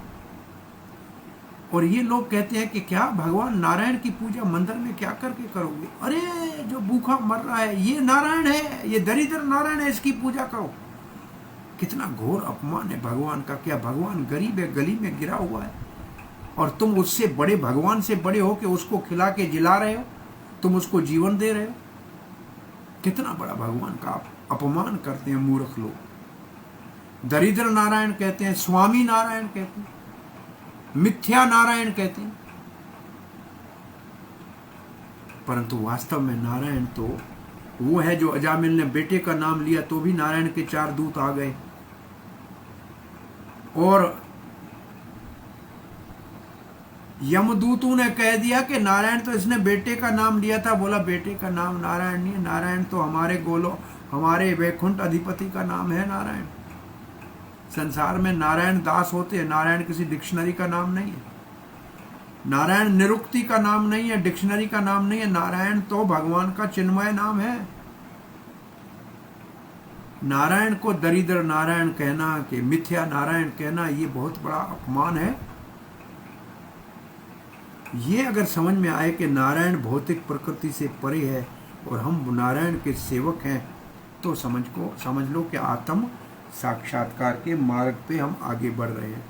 और ये लोग कहते हैं कि क्या भगवान नारायण की पूजा मंदिर में क्या करके करोगे? अरे जो भूखा मर रहा है ये नारायण है, ये दरिद्र नारायण है, इसकी पूजा करो। कितना घोर अपमान है भगवान का। क्या भगवान गरीब है, गली में गिरा हुआ है, और तुम उससे बड़े, भगवान से बड़े हो के उसको खिला के जिला रहे हो, तुम उसको जीवन दे रहे हो? कितना बड़ा भगवान का अपमान करते हैं मूर्ख लोग। दरिद्र नारायण कहते हैं, स्वामी नारायण कहते हैं, मिथ्या नारायण कहते हैं। परंतु वास्तव में नारायण तो वो है जो अजामिल ने बेटे का नाम लिया तो भी नारायण के 4 दूत आ गए। और यमदूतों ने कह दिया कि नारायण तो इसने बेटे का नाम लिया था। बोला बेटे का नाम नारायण नहीं है, नारायण तो हमारे वैकुंठ अधिपति का नाम है नारायण। संसार में नारायण दास होते हैं, नारायण किसी डिक्शनरी का नाम नहीं है, नारायण निरुक्ति का नाम नहीं है, डिक्शनरी का नाम नहीं है। नारायण तो भगवान का चिन्मय नाम है। नारायण को दरिद्र नारायण कहना, कि मिथ्या नारायण कहना, ये बहुत बड़ा अपमान है। ये अगर समझ में आए कि नारायण भौतिक प्रकृति से परे है और हम नारायण के सेवक हैं, तो समझ लो कि आत्म साक्षात्कार के मार्ग पे हम आगे बढ़ रहे हैं।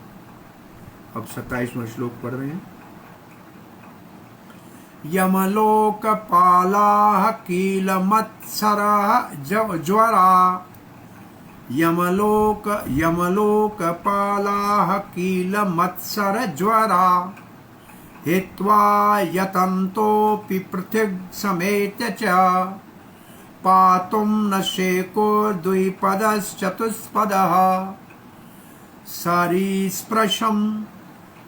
अब 27वां श्लोक पढ़ रहे हैं। यमलोक पाला कील मत्सरा ज्वरा, यमलोक पाला कील मत्सर ज्वरा, हित्वा यतन्तोऽपि पृथिग् समेत्य च, पातुं न शेको द्विपदश्चतुष्पदः,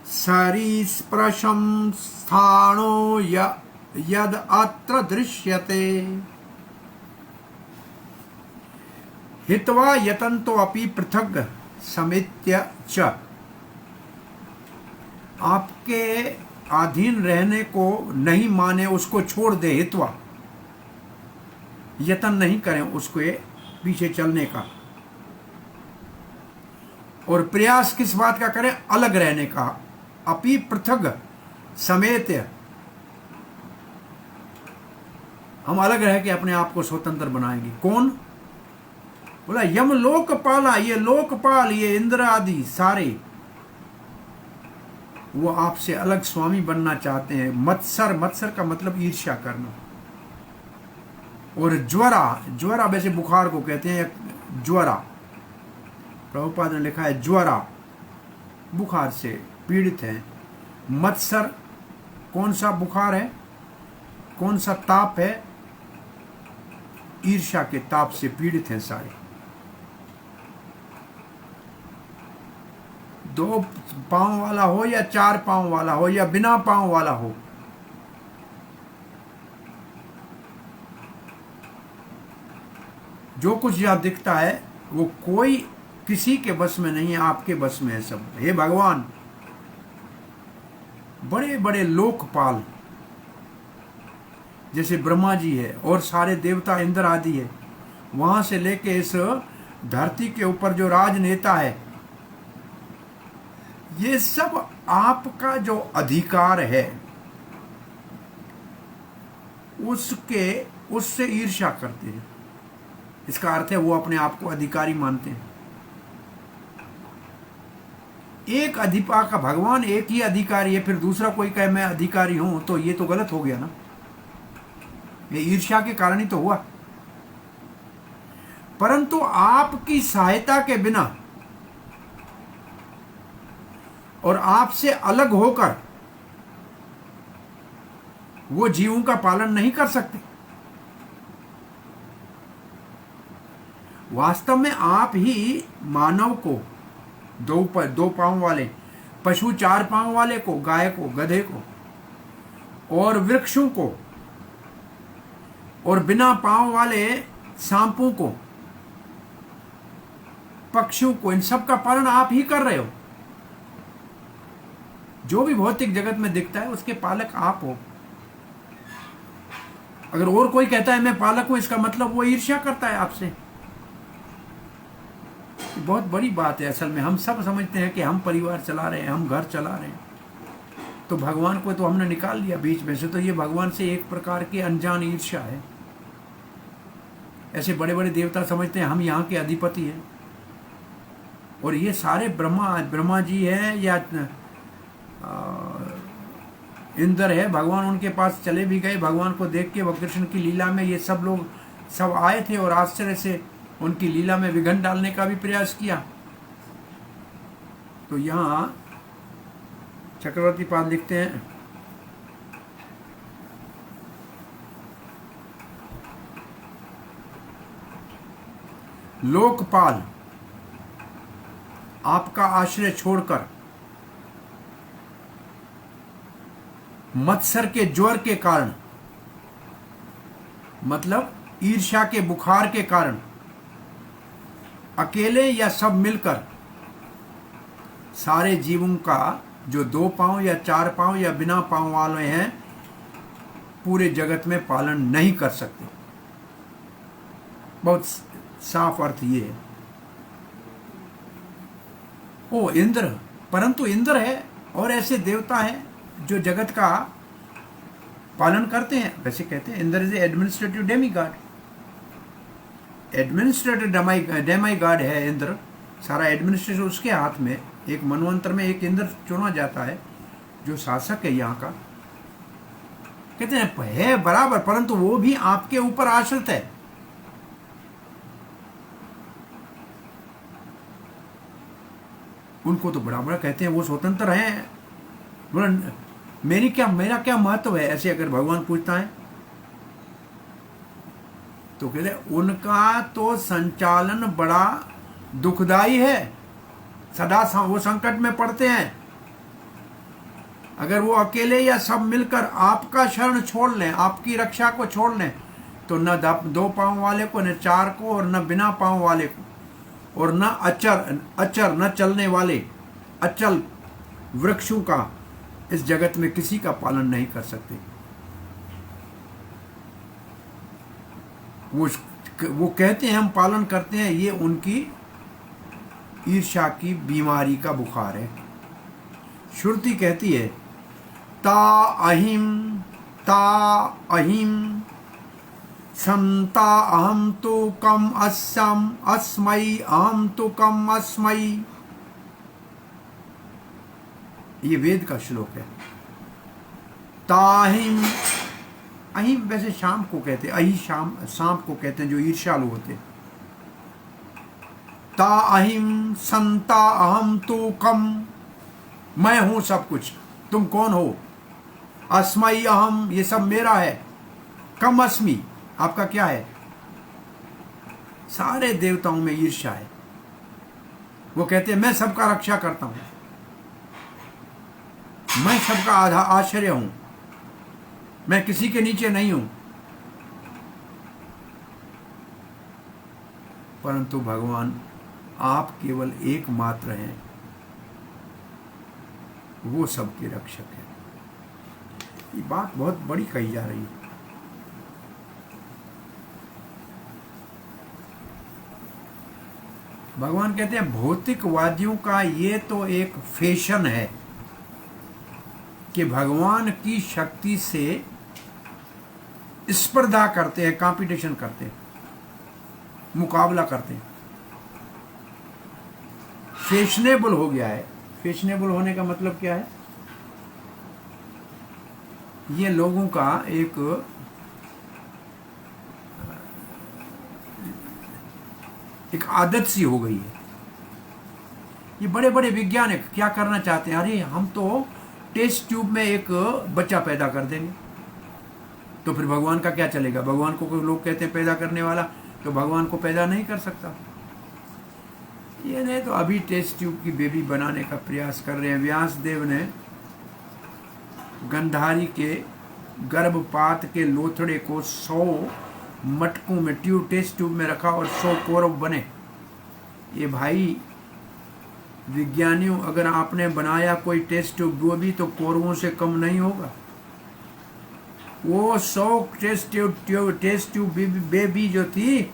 सरीस्पृशं स्थाणो यद अत्र दृश्यते। हित्वा यतन्तो अपि पृथग् समेत्य च, आपके अधीन रहने को नहीं माने, उसको छोड़ दे। हित्वा, यतन नहीं करें उसको पीछे चलने का, और प्रयास किस बात का करें? अलग रहने का। अपि पृथग समेत, हम अलग रह के अपने आप को स्वतंत्र बनाएंगे। कौन? बोला यम लोकपाला, ये लोकपाल, ये इंद्र आदि सारे, वो आपसे अलग स्वामी बनना चाहते हैं। मत्सर का मतलब ईर्ष्या करना। और ज्वरा वैसे बुखार को कहते हैं ज्वरा, प्रभुपाद ने लिखा है ज्वरा, बुखार से पीड़ित है। मत्सर कौन सा बुखार है, कौन सा ताप है? ईर्ष्या के ताप से पीड़ित हैं सारे। 2 पांव वाला हो या 4 पांव वाला हो या बिना पांव वाला हो, जो कुछ यहां दिखता है वो कोई किसी के बस में नहीं है, आपके बस में है सब। हे भगवान, बड़े बड़े लोकपाल जैसे ब्रह्मा जी है और सारे देवता इंद्र आदि है, वहां से लेके इस धरती के ऊपर जो राजनेता है, ये सब आपका जो अधिकार है उससे ईर्ष्या करते हैं। इसका अर्थ है वो अपने आप को अधिकारी मानते हैं। एक अधिपा का भगवान एक ही अधिकारी है, फिर दूसरा कोई कहे मैं अधिकारी हूं, तो ये तो गलत हो गया ना। ये ईर्ष्या के कारण ही तो हुआ। परंतु आपकी सहायता के बिना और आपसे अलग होकर वो जीवों का पालन नहीं कर सकते। वास्तव में आप ही मानव को, 2 पांव वाले, पशु 4 पांव वाले को, गाय को, गधे को, और वृक्षों को, और बिना पांव वाले सांपों को, पक्षियों को, इन सब का पालन आप ही कर रहे हो। जो भी भौतिक जगत में दिखता है उसके पालक आप हो। अगर और कोई कहता है मैं पालक हूं, इसका मतलब वो ईर्ष्या करता है आपसे। बहुत बड़ी बात है। असल में हम सब समझते हैं कि हम परिवार चला रहे हैं, हम घर चला रहे हैं, तो भगवान को तो हमने निकाल लिया बीच में से। तो ये भगवान से एक प्रकार की अनजान ईर्ष्या है। ऐसे बड़े बड़े देवता समझते हैं हम यहाँ के अधिपति हैं, और ये सारे ब्रह्मा जी हैं या इंद्र है, भगवान उनके पास चले भी गए। भगवान को देख के कृष्ण की लीला में ये सब लोग सब आए थे और आश्चर्य से उनकी लीला में विघ्न डालने का भी प्रयास किया। तो यहां चक्रवर्ती पाद लिखते हैं, लोकपाल आपका आश्रय छोड़कर मत्सर के ज्वर के कारण, मतलब ईर्ष्या के बुखार के कारण, अकेले या सब मिलकर सारे जीवों का जो 2 पांव या 4 पांव या बिना पांव वाले हैं पूरे जगत में पालन नहीं कर सकते। बहुत साफ अर्थ ये है। ओ इंद्र, परंतु इंद्र है और ऐसे देवता हैं जो जगत का पालन करते हैं। वैसे कहते हैं Indra is administrative demigod, administrative demigod है इंद्र। सारा एडमिनिस्ट्रेशन उसके हाथ में। एक मनवंतर में एक इंद्र चुना जाता है जो शासक है यहाँ का। कहते हैं है बराबर, परंतु वो भी आपके ऊपर आश्रित है। उनको तो बड़ा बड़ा कहते हैं वो स्वतंत्र हैं। बोला मेरा क्या महत्व है, ऐसे अगर भगवान पूछता है तो कहते उनका तो संचालन बड़ा दुखदाई है। सदा वो संकट में पड़ते हैं। अगर वो अकेले या सब मिलकर आपका शरण छोड़ लें, आपकी रक्षा को छोड़ लें, तो न 2 पांव वाले को, न 4 को, और न बिना पांव वाले को, और न अचर न चलने वाले अचल वृक्षों का इस जगत में किसी का पालन नहीं कर सकते। वो कहते हैं हम पालन करते हैं, ये उनकी ईर्ष्या की बीमारी का बुखार है। श्रुति कहती है ता अहिम संता अहम तो कम अस्मयी अहम तो कम अस्मयी। ये वेद का श्लोक है। ताहिम, अहिम वैसे शाम को कहते हैं, अहि शाम को कहते हैं जो ईर्ष्यालु होते हैं। ता अहिम संता अहम तो कम, मैं हूं सब कुछ, तुम कौन हो। अस्मयी अहम, ये सब मेरा है। कम अस्मि, आपका क्या है। सारे देवताओं में ईर्ष्या है। वो कहते हैं मैं सबका रक्षा करता हूं, मैं सबका आश्रय हूं, मैं किसी के नीचे नहीं हूं। परंतु भगवान आप केवल एकमात्र हैं, वो सबके रक्षक है। ये बात बहुत बड़ी कही जा रही है। भगवान कहते हैं भौतिकवादियों का ये तो एक फैशन है कि भगवान की शक्ति से स्पर्धा करते हैं, कंपटीशन करते हैं, मुकाबला करते हैं। फैशनेबल हो गया है। फैशनेबल होने का मतलब क्या है। ये लोगों का एक आदत सी हो गई है। ये बड़े बड़े वैज्ञानिक क्या करना चाहते हैं, अरे हम तो टेस्ट ट्यूब में एक बच्चा पैदा कर देंगे, तो फिर भगवान का क्या चलेगा। भगवान को कोई लोग कहते हैं पैदा करने वाला, तो भगवान को पैदा नहीं कर सकता। ये नहीं तो अभी टेस्ट ट्यूब की बेबी बनाने का प्रयास कर रहे हैं। व्यासदेव ने गंधारी के गर्भपात के लोथड़े को 100 मटकों में टेस्ट ट्यूब में रखा और 100 कौरव बने। ये भाई विज्ञानियों, अगर आपने बनाया कोई टेस्ट ट्यूब वो भी तो कौरवों से कम नहीं होगा। वो 100 टेस्ट ट्यूब बेबी जो थी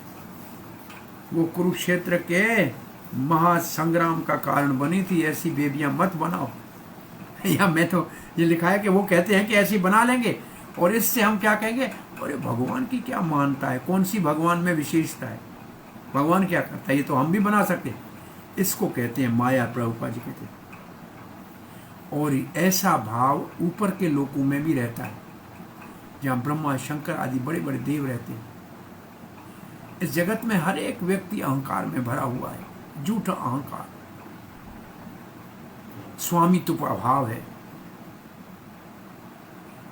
वो कुरुक्षेत्र के महासंग्राम का कारण बनी थी। ऐसी बेबियां मत बनाओ। या मैं तो ये लिखा है कि वो कहते हैं कि ऐसी बना लेंगे और इससे हम क्या कहेंगे, अरे भगवान की क्या मानता है, कौन सी भगवान में विशेषता है, भगवान क्या करता है, ये तो हम भी बना सकते हैं। इसको कहते हैं माया, प्रभुपाद जी कहते हैं। और ऐसा भाव ऊपर के लोकों में भी रहता है, जहाँ ब्रह्मा शंकर आदि बड़े बड़े देव रहते हैं। इस जगत में हर एक व्यक्ति अहंकार में भरा हुआ है, झूठा अहंकार, स्वामित्व का भाव है।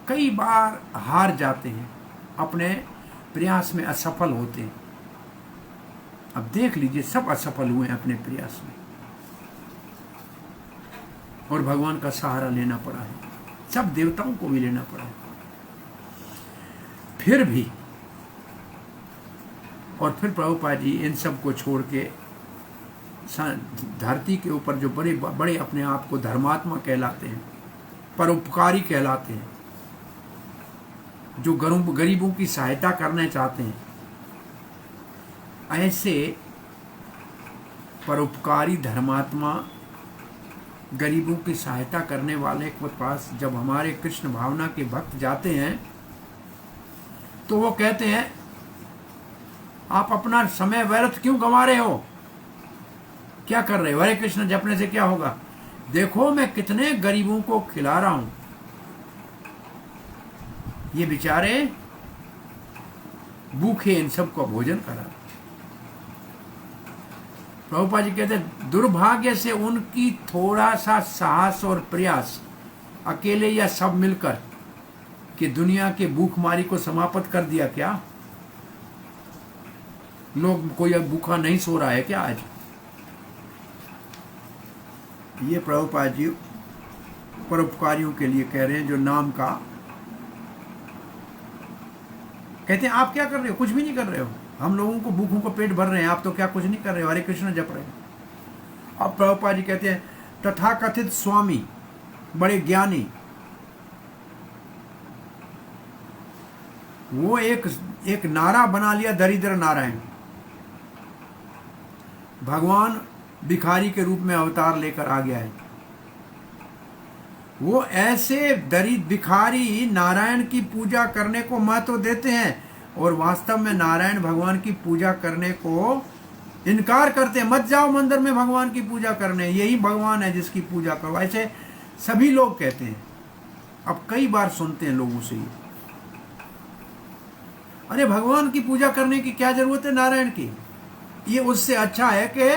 कई बार हार जाते हैं, अपने प्रयास में असफल होते हैं। अब देख लीजिए, सब असफल हुए हैं अपने प्रयास में। और भगवान का सहारा लेना पड़ा है, सब देवताओं को भी लेना पड़ा है। फिर भी और फिर प्रभुपाद जी इन सब को छोड़ के धरती के ऊपर जो बड़े बड़े अपने आप को धर्मात्मा कहलाते हैं, परोपकारी कहलाते हैं, जो गरीबों की सहायता करना चाहते हैं, ऐसे परोपकारी धर्मात्मा गरीबों की सहायता करने वाले के पास जब हमारे कृष्ण भावना के भक्त जाते हैं तो वो कहते हैं आप अपना समय व्यर्थ क्यों गंवा रहे हो, क्या कर रहे हो, हरे कृष्ण जपने से क्या होगा, देखो मैं कितने गरीबों को खिला रहा हूं। ये बेचारे भूखे इन सबको भोजन करा। प्रभुपाद जी कहते हैं दुर्भाग्य से उनकी थोड़ा सा साहस और प्रयास अकेले या सब मिलकर कि दुनिया के भूखमारी को समाप्त कर दिया क्या? लोग कोई अब भूखा नहीं सो रहा है क्या आज? ये प्रभुपाद जी परोपकारियों के लिए कह रहे हैं जो नाम का कहते हैं आप क्या कर रहे हो, कुछ भी नहीं कर रहे हो, हम लोगों को भूखों को पेट भर रहे हैं, आप तो क्या कुछ नहीं कर रहे हो, हरे कृष्ण जप रहे हो। अब प्रभुपाद जी कहते हैं तथाकथित स्वामी बड़े ज्ञानी वो एक नारा बना लिया, दरिद्र नारायण। भगवान भिखारी के रूप में अवतार लेकर आ गया है। वो ऐसे दरिद्र भिखारी नारायण की पूजा करने को महत्व देते हैं और वास्तव में नारायण भगवान की पूजा करने को इनकार करते हैं। मत जाओ मंदिर में भगवान की पूजा करने, यही भगवान है जिसकी पूजा करो, ऐसे सभी लोग कहते हैं। अब कई बार सुनते हैं लोगों से, अरे भगवान की पूजा करने की क्या जरूरत है नारायण की, ये उससे अच्छा है कि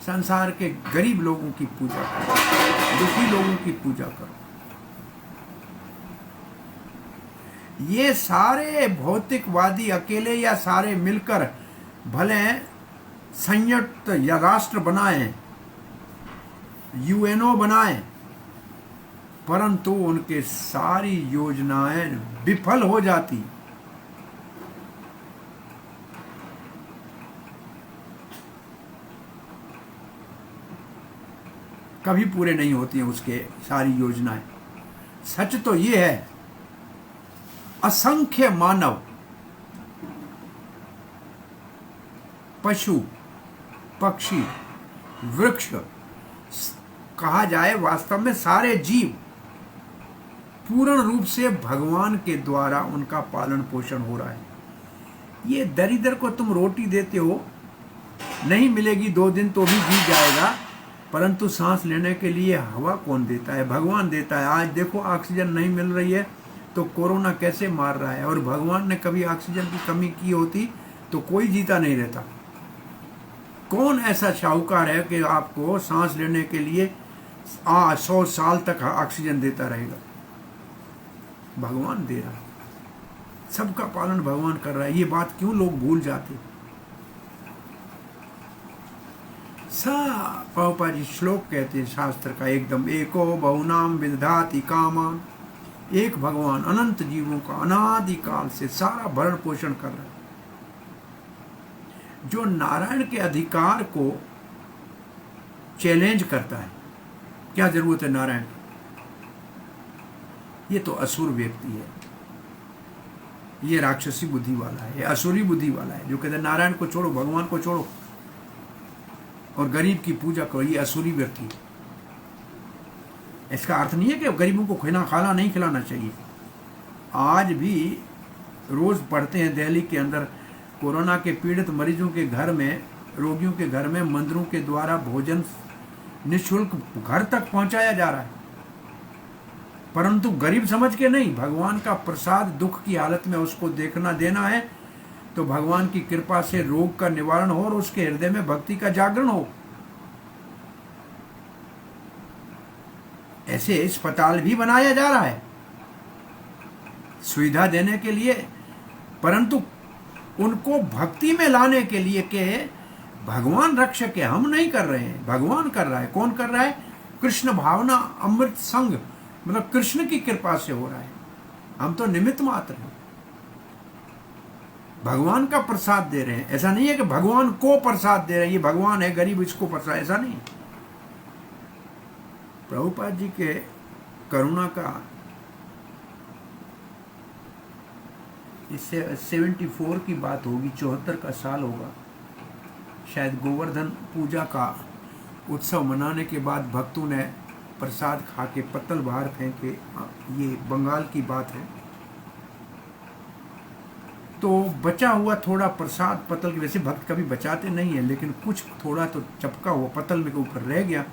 संसार के गरीब लोगों की पूजा करो, दुखी लोगों की पूजा करो। ये सारे भौतिकवादी अकेले या सारे मिलकर भले संयुक्त या राष्ट्र बनाए, यूएनओ बनाए, परंतु उनके सारी योजनाएं विफल हो जाती। कभी पूरे नहीं होती हैं उसके सारी योजनाएं। सच तो ये है असंख्य मानव, पशु, पक्षी, वृक्ष, कहा जाए वास्तव में सारे जीव पूर्ण रूप से भगवान के द्वारा उनका पालन पोषण हो रहा है। ये दरिद्र को तुम रोटी देते हो, नहीं मिलेगी 2 दिन तो भी जी जाएगा, परंतु सांस लेने के लिए हवा कौन देता है? भगवान देता है। आज देखो ऑक्सीजन नहीं मिल रही है तो कोरोना कैसे मार रहा है, और भगवान ने कभी ऑक्सीजन की कमी की होती तो कोई जीता नहीं रहता। कौन ऐसा शाहूकार है कि आपको सांस लेने के लिए 100 साल तक ऑक्सीजन देता रहेगा? भगवान दे रहा है, सबका पालन भगवान कर रहा है। ये बात क्यों लोग भूल जाते? प्रभुपाद जी श्लोक कहते हैं शास्त्र का एकदम, एको बहुनाम विदधाति कामान, एक भगवान अनंत जीवों का अनादिकाल से सारा भरण पोषण कर रहा है। जो नारायण के अधिकार को चैलेंज करता है, क्या जरूरत है नारायण की? ये तो असुर व्यक्ति है, ये राक्षसी बुद्धि वाला है, ये असुरी बुद्धि वाला है जो कहते हैं नारायण को छोड़ो, भगवान को छोड़ो और गरीब की पूजा करो। ये असुरी व्यक्ति है। इसका अर्थ नहीं है कि गरीबों को खाना नहीं खिलाना चाहिए। आज भी रोज पढ़ते हैं दिल्ली के अंदर कोरोना के पीड़ित मरीजों के घर में, रोगियों के घर में मंदिरों के द्वारा भोजन निःशुल्क घर तक पहुंचाया जा रहा है, परंतु गरीब समझ के नहीं। भगवान का प्रसाद दुख की हालत में उसको देखना देना है तो भगवान की कृपा से रोग का निवारण हो और उसके हृदय में भक्ति का जागरण हो। ऐसे अस्पताल भी बनाया जा रहा है सुविधा देने के लिए, परंतु उनको भक्ति में लाने के लिए कि भगवान रक्षक है, हम नहीं कर रहे हैं, भगवान कर रहा है। कौन कर रहा है? कृष्ण भावना अमृत संग, मतलब कृष्ण की कृपा से हो रहा है। हम तो निमित्त मात्र हैं, भगवान का प्रसाद दे रहे हैं। ऐसा नहीं है कि भगवान को प्रसाद दे रहे हैं, ये भगवान है गरीब इसको प्रसाद, ऐसा नहीं। प्रभुपाद जी के करुणा का इससे 74 की बात होगी, 74 का साल होगा शायद। गोवर्धन पूजा का उत्सव मनाने के बाद भक्तों ने प्रसाद खा के पत्तल बाहर फेंके, ये बंगाल की बात है। तो बचा हुआ थोड़ा प्रसाद पत्तल के, वैसे भक्त कभी बचाते नहीं है, लेकिन कुछ थोड़ा तो चपका हुआ पत्तल में के ऊपर रह गया।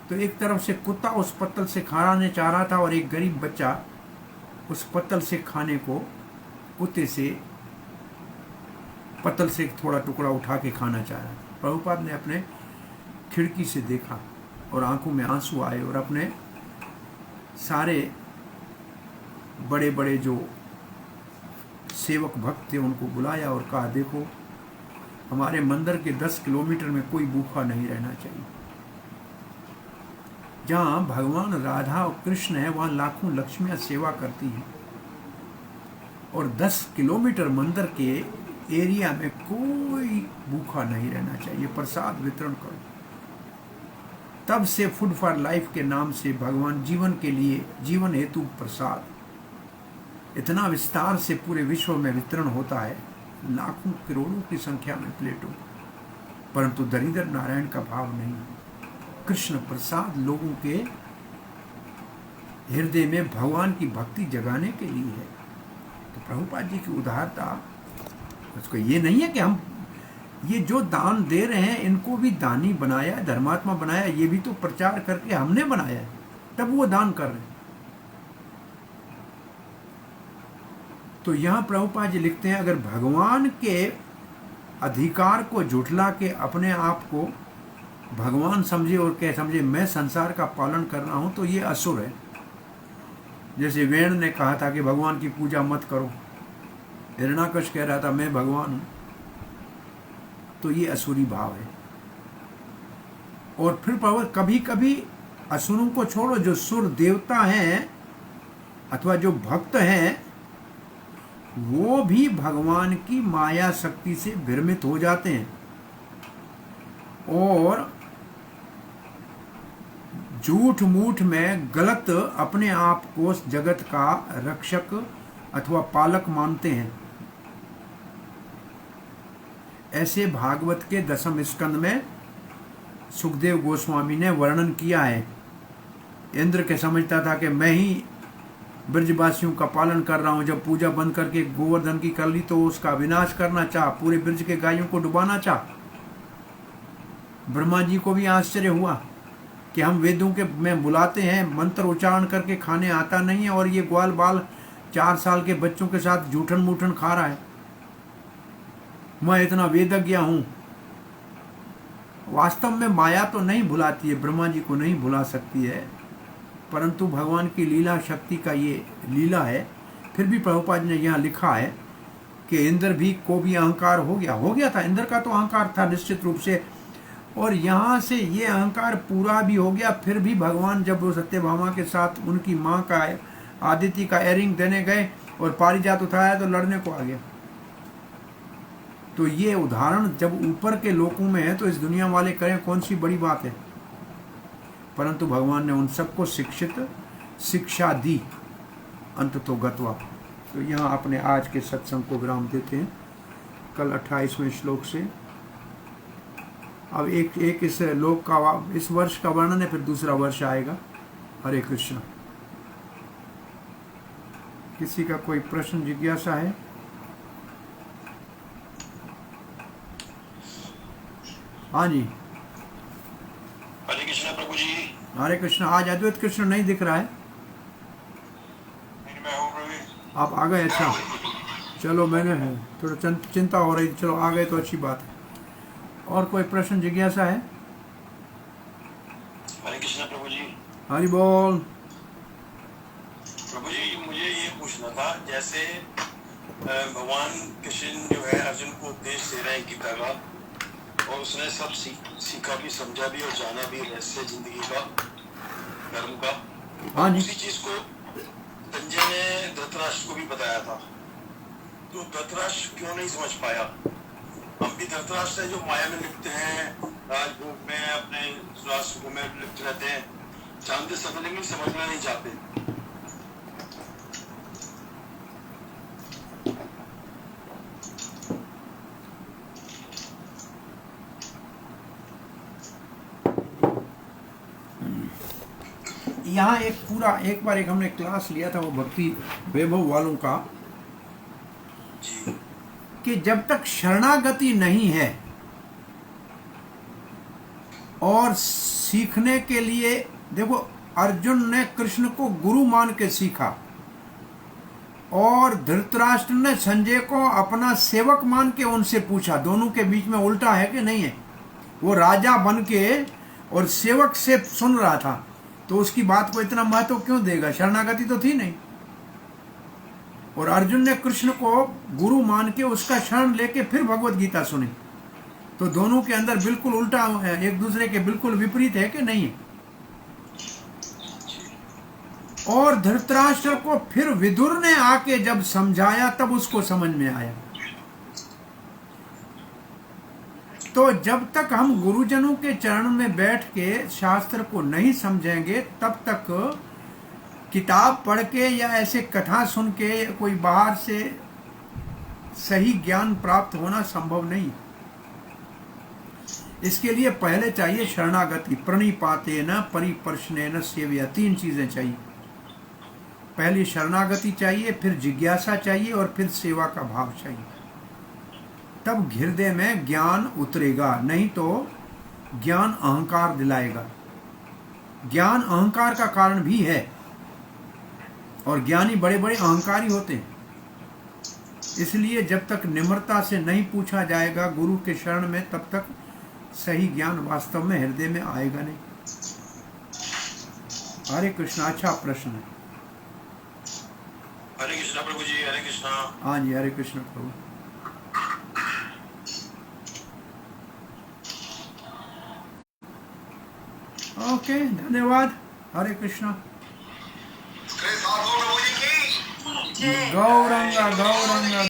तो एक तरफ से कुत्ता उस पत्तल से खाने चाह रहा था और एक गरीब बच्चा उस पत्तल से खाने को कुत्ते से पत्तल से थोड़ा टुकड़ा उठा के खाना चाह रहा था। प्रभुपाद ने अपने खिड़की से देखा और आंखों में आंसू आए और अपने सारे बड़े बड़े जो सेवक भक्त थे उनको बुलाया और कहा, देखो हमारे मंदिर के 10 किलोमीटर में कोई भूखा नहीं रहना चाहिए। जहाँ भगवान राधा और कृष्ण है वहाँ लाखों लक्ष्मियाँ सेवा करती हैं, और 10 किलोमीटर मंदिर के एरिया में कोई भूखा नहीं रहना चाहिए, प्रसाद वितरण करो। तब से फूड फॉर लाइफ के नाम से भगवान जीवन के लिए, जीवन हेतु प्रसाद इतना विस्तार से पूरे विश्व में वितरण होता है, लाखों करोड़ों की संख्या में प्लेटों, परंतु दरिद्र नारायण का भाव नहीं। कृष्ण प्रसाद लोगों के हृदय में भगवान की भक्ति जगाने के लिए है। तो प्रभुपाद जी की उदारता, उसको ये नहीं है कि हम ये जो दान दे रहे हैं इनको भी दानी बनाया, धर्मात्मा बनाया, ये भी तो प्रचार करके हमने बनाया है, तब वो दान कर रहे हैं। तो यहाँ प्रभुपाद जी लिखते हैं, अगर भगवान के अधिकार को झुठला के अपने आप को भगवान समझे और क्या समझे मैं संसार का पालन कर रहा हूँ, तो ये असुर है। जैसे वेण ने कहा था कि भगवान की पूजा मत करो, हिरण्याकश कह रहा था मैं भगवान हूँ, तो ये असुरी भाव है। और फिर कभी कभी असुरों को छोड़ो, जो सुर देवता हैं अथवा जो भक्त हैं वो भी भगवान की माया शक्ति से भ्रमित हो जाते हैं और झूठ मूठ में गलत अपने आप को जगत का रक्षक अथवा पालक मानते हैं। ऐसे भागवत के 10वें स्कंद में सुखदेव गोस्वामी ने वर्णन किया है। इंद्र के समझता था कि मैं ही ब्रजवासियों का पालन कर रहा हूं, जब पूजा बंद करके गोवर्धन की कर ली तो उसका विनाश करना चाह, पूरे ब्रज के गायों को डुबाना चाह। ब्रह्मा जी को भी आश्चर्य हुआ कि हम वेदों के में बुलाते हैं, मंत्र उच्चारण करके खाने आता नहीं है और ये ग्वाल बाल 4 साल के बच्चों के साथ जूठन मूठन खा रहा है, मैं इतना वेदज्ञ हूं। वास्तव में माया तो नहीं भुलाती है, ब्रह्मा जी को नहीं भुला सकती है, परंतु भगवान की लीला शक्ति का ये लीला है। फिर भी प्रभुपाद ने यहाँ लिखा है कि इंद्र भी को भी अहंकार हो गया था, इंद्र का तो अहंकार था निश्चित रूप से, और यहाँ से ये अहंकार पूरा भी हो गया। फिर भी भगवान जब वो सत्यभामा के साथ उनकी माँ का आदिति का एयरिंग देने गए और पारिजात उठाया तो लड़ने को आ गया। तो ये उदाहरण जब ऊपर के लोकों में है तो इस दुनिया वाले करें कौन सी बड़ी बात है, परंतु भगवान ने उन सबको शिक्षा दी अंततो गत्वा। तो यहाँ अपने आज के सत्संग को विराम देते हैं, कल 28वें श्लोक से। अब एक इस लोक का, इस वर्ष का वर्णन है, फिर दूसरा वर्ष आएगा। हरे कृष्ण। किसी का कोई प्रश्न जिज्ञासा है? हाँ जी। हरे कृष्ण प्रभु जी। हरे कृष्ण। आज अद्वैत कृष्ण नहीं दिख रहा है। मैं हूँ प्रभु। आप आ गए? अच्छा चलो, मैंने थोड़ा चिंता हो रही थी, चलो आ गए तो अच्छी बात है। और कोई प्रश्न जिज्ञासा है? हरे कृष्ण प्रभु जी। हरि बोल। प्रभु जी मुझे ये पूछना था, जैसे भगवान कृष्ण जो है अर्जुन को उपदेश दे रहे हैं गीता का, और उसने सब सीखा भी, समझा भी और जाना भी रहस्य जिंदगी का, धर्म का। हाँ जी। उसी चीज को संजय ने धृतराष्ट्र को भी बताया था, तो धृतराष्ट्र क्यों नहीं समझ पाया? हम भी धृतराष्ट्र है जो माया में लिप्त हैं, राजभोग में, अपने राष्ट्र में लिप्त रहते हैं, जानते सब लेकिन समझना नहीं चाहते। यहाँ एक बार हमने क्लास लिया था वो भक्ति वैभव वालों का, जी कि जब तक शरणागति नहीं है और सीखने के लिए, देखो अर्जुन ने कृष्ण को गुरु मान के सीखा और धृतराष्ट्र ने संजय को अपना सेवक मान के उनसे पूछा। दोनों के बीच में उल्टा है कि नहीं है? वो राजा बन के और सेवक से सुन रहा था, तो उसकी बात को इतना महत्व क्यों देगा? शरणागति तो थी नहीं। और अर्जुन ने कृष्ण को गुरु मान के उसका शरण लेके फिर भगवत गीता सुनी। तो दोनों के अंदर बिल्कुल उल्टा है, एक दूसरे के बिल्कुल विपरीत है कि नहीं है? और धृतराष्ट्र को फिर विदुर ने आके जब समझाया तब उसको समझ में आया। तो जब तक हम गुरुजनों के चरण में बैठ के शास्त्र को नहीं समझेंगे, तब तक किताब पढ़ के या ऐसे कथा सुन के कोई बाहर से सही ज्ञान प्राप्त होना संभव नहीं। इसके लिए पहले चाहिए शरणागति, प्रणिपातेन परिपर्शनेन सेवया, 3 चीजें चाहिए। पहली शरणागति चाहिए, फिर जिज्ञासा चाहिए और फिर सेवा का भाव चाहिए। तब हृदय में ज्ञान उतरेगा, नहीं तो ज्ञान अहंकार दिलाएगा। ज्ञान अहंकार का कारण भी है और ज्ञानी बड़े बड़े अहंकारी होते हैं। इसलिए जब तक निम्रता से नहीं पूछा जाएगा गुरु के शरण में, तब तक सही ज्ञान वास्तव में हृदय में आएगा नहीं। हरे कृष्ण। अच्छा प्रश्न है। हरे कृष्णा प्रभु जी, हरे कृष्णा। हाँ जी, हरे कृष्ण प्रभु। ओके, धन्यवाद। हरे कृष्णा। गौरंगा गौरंगा।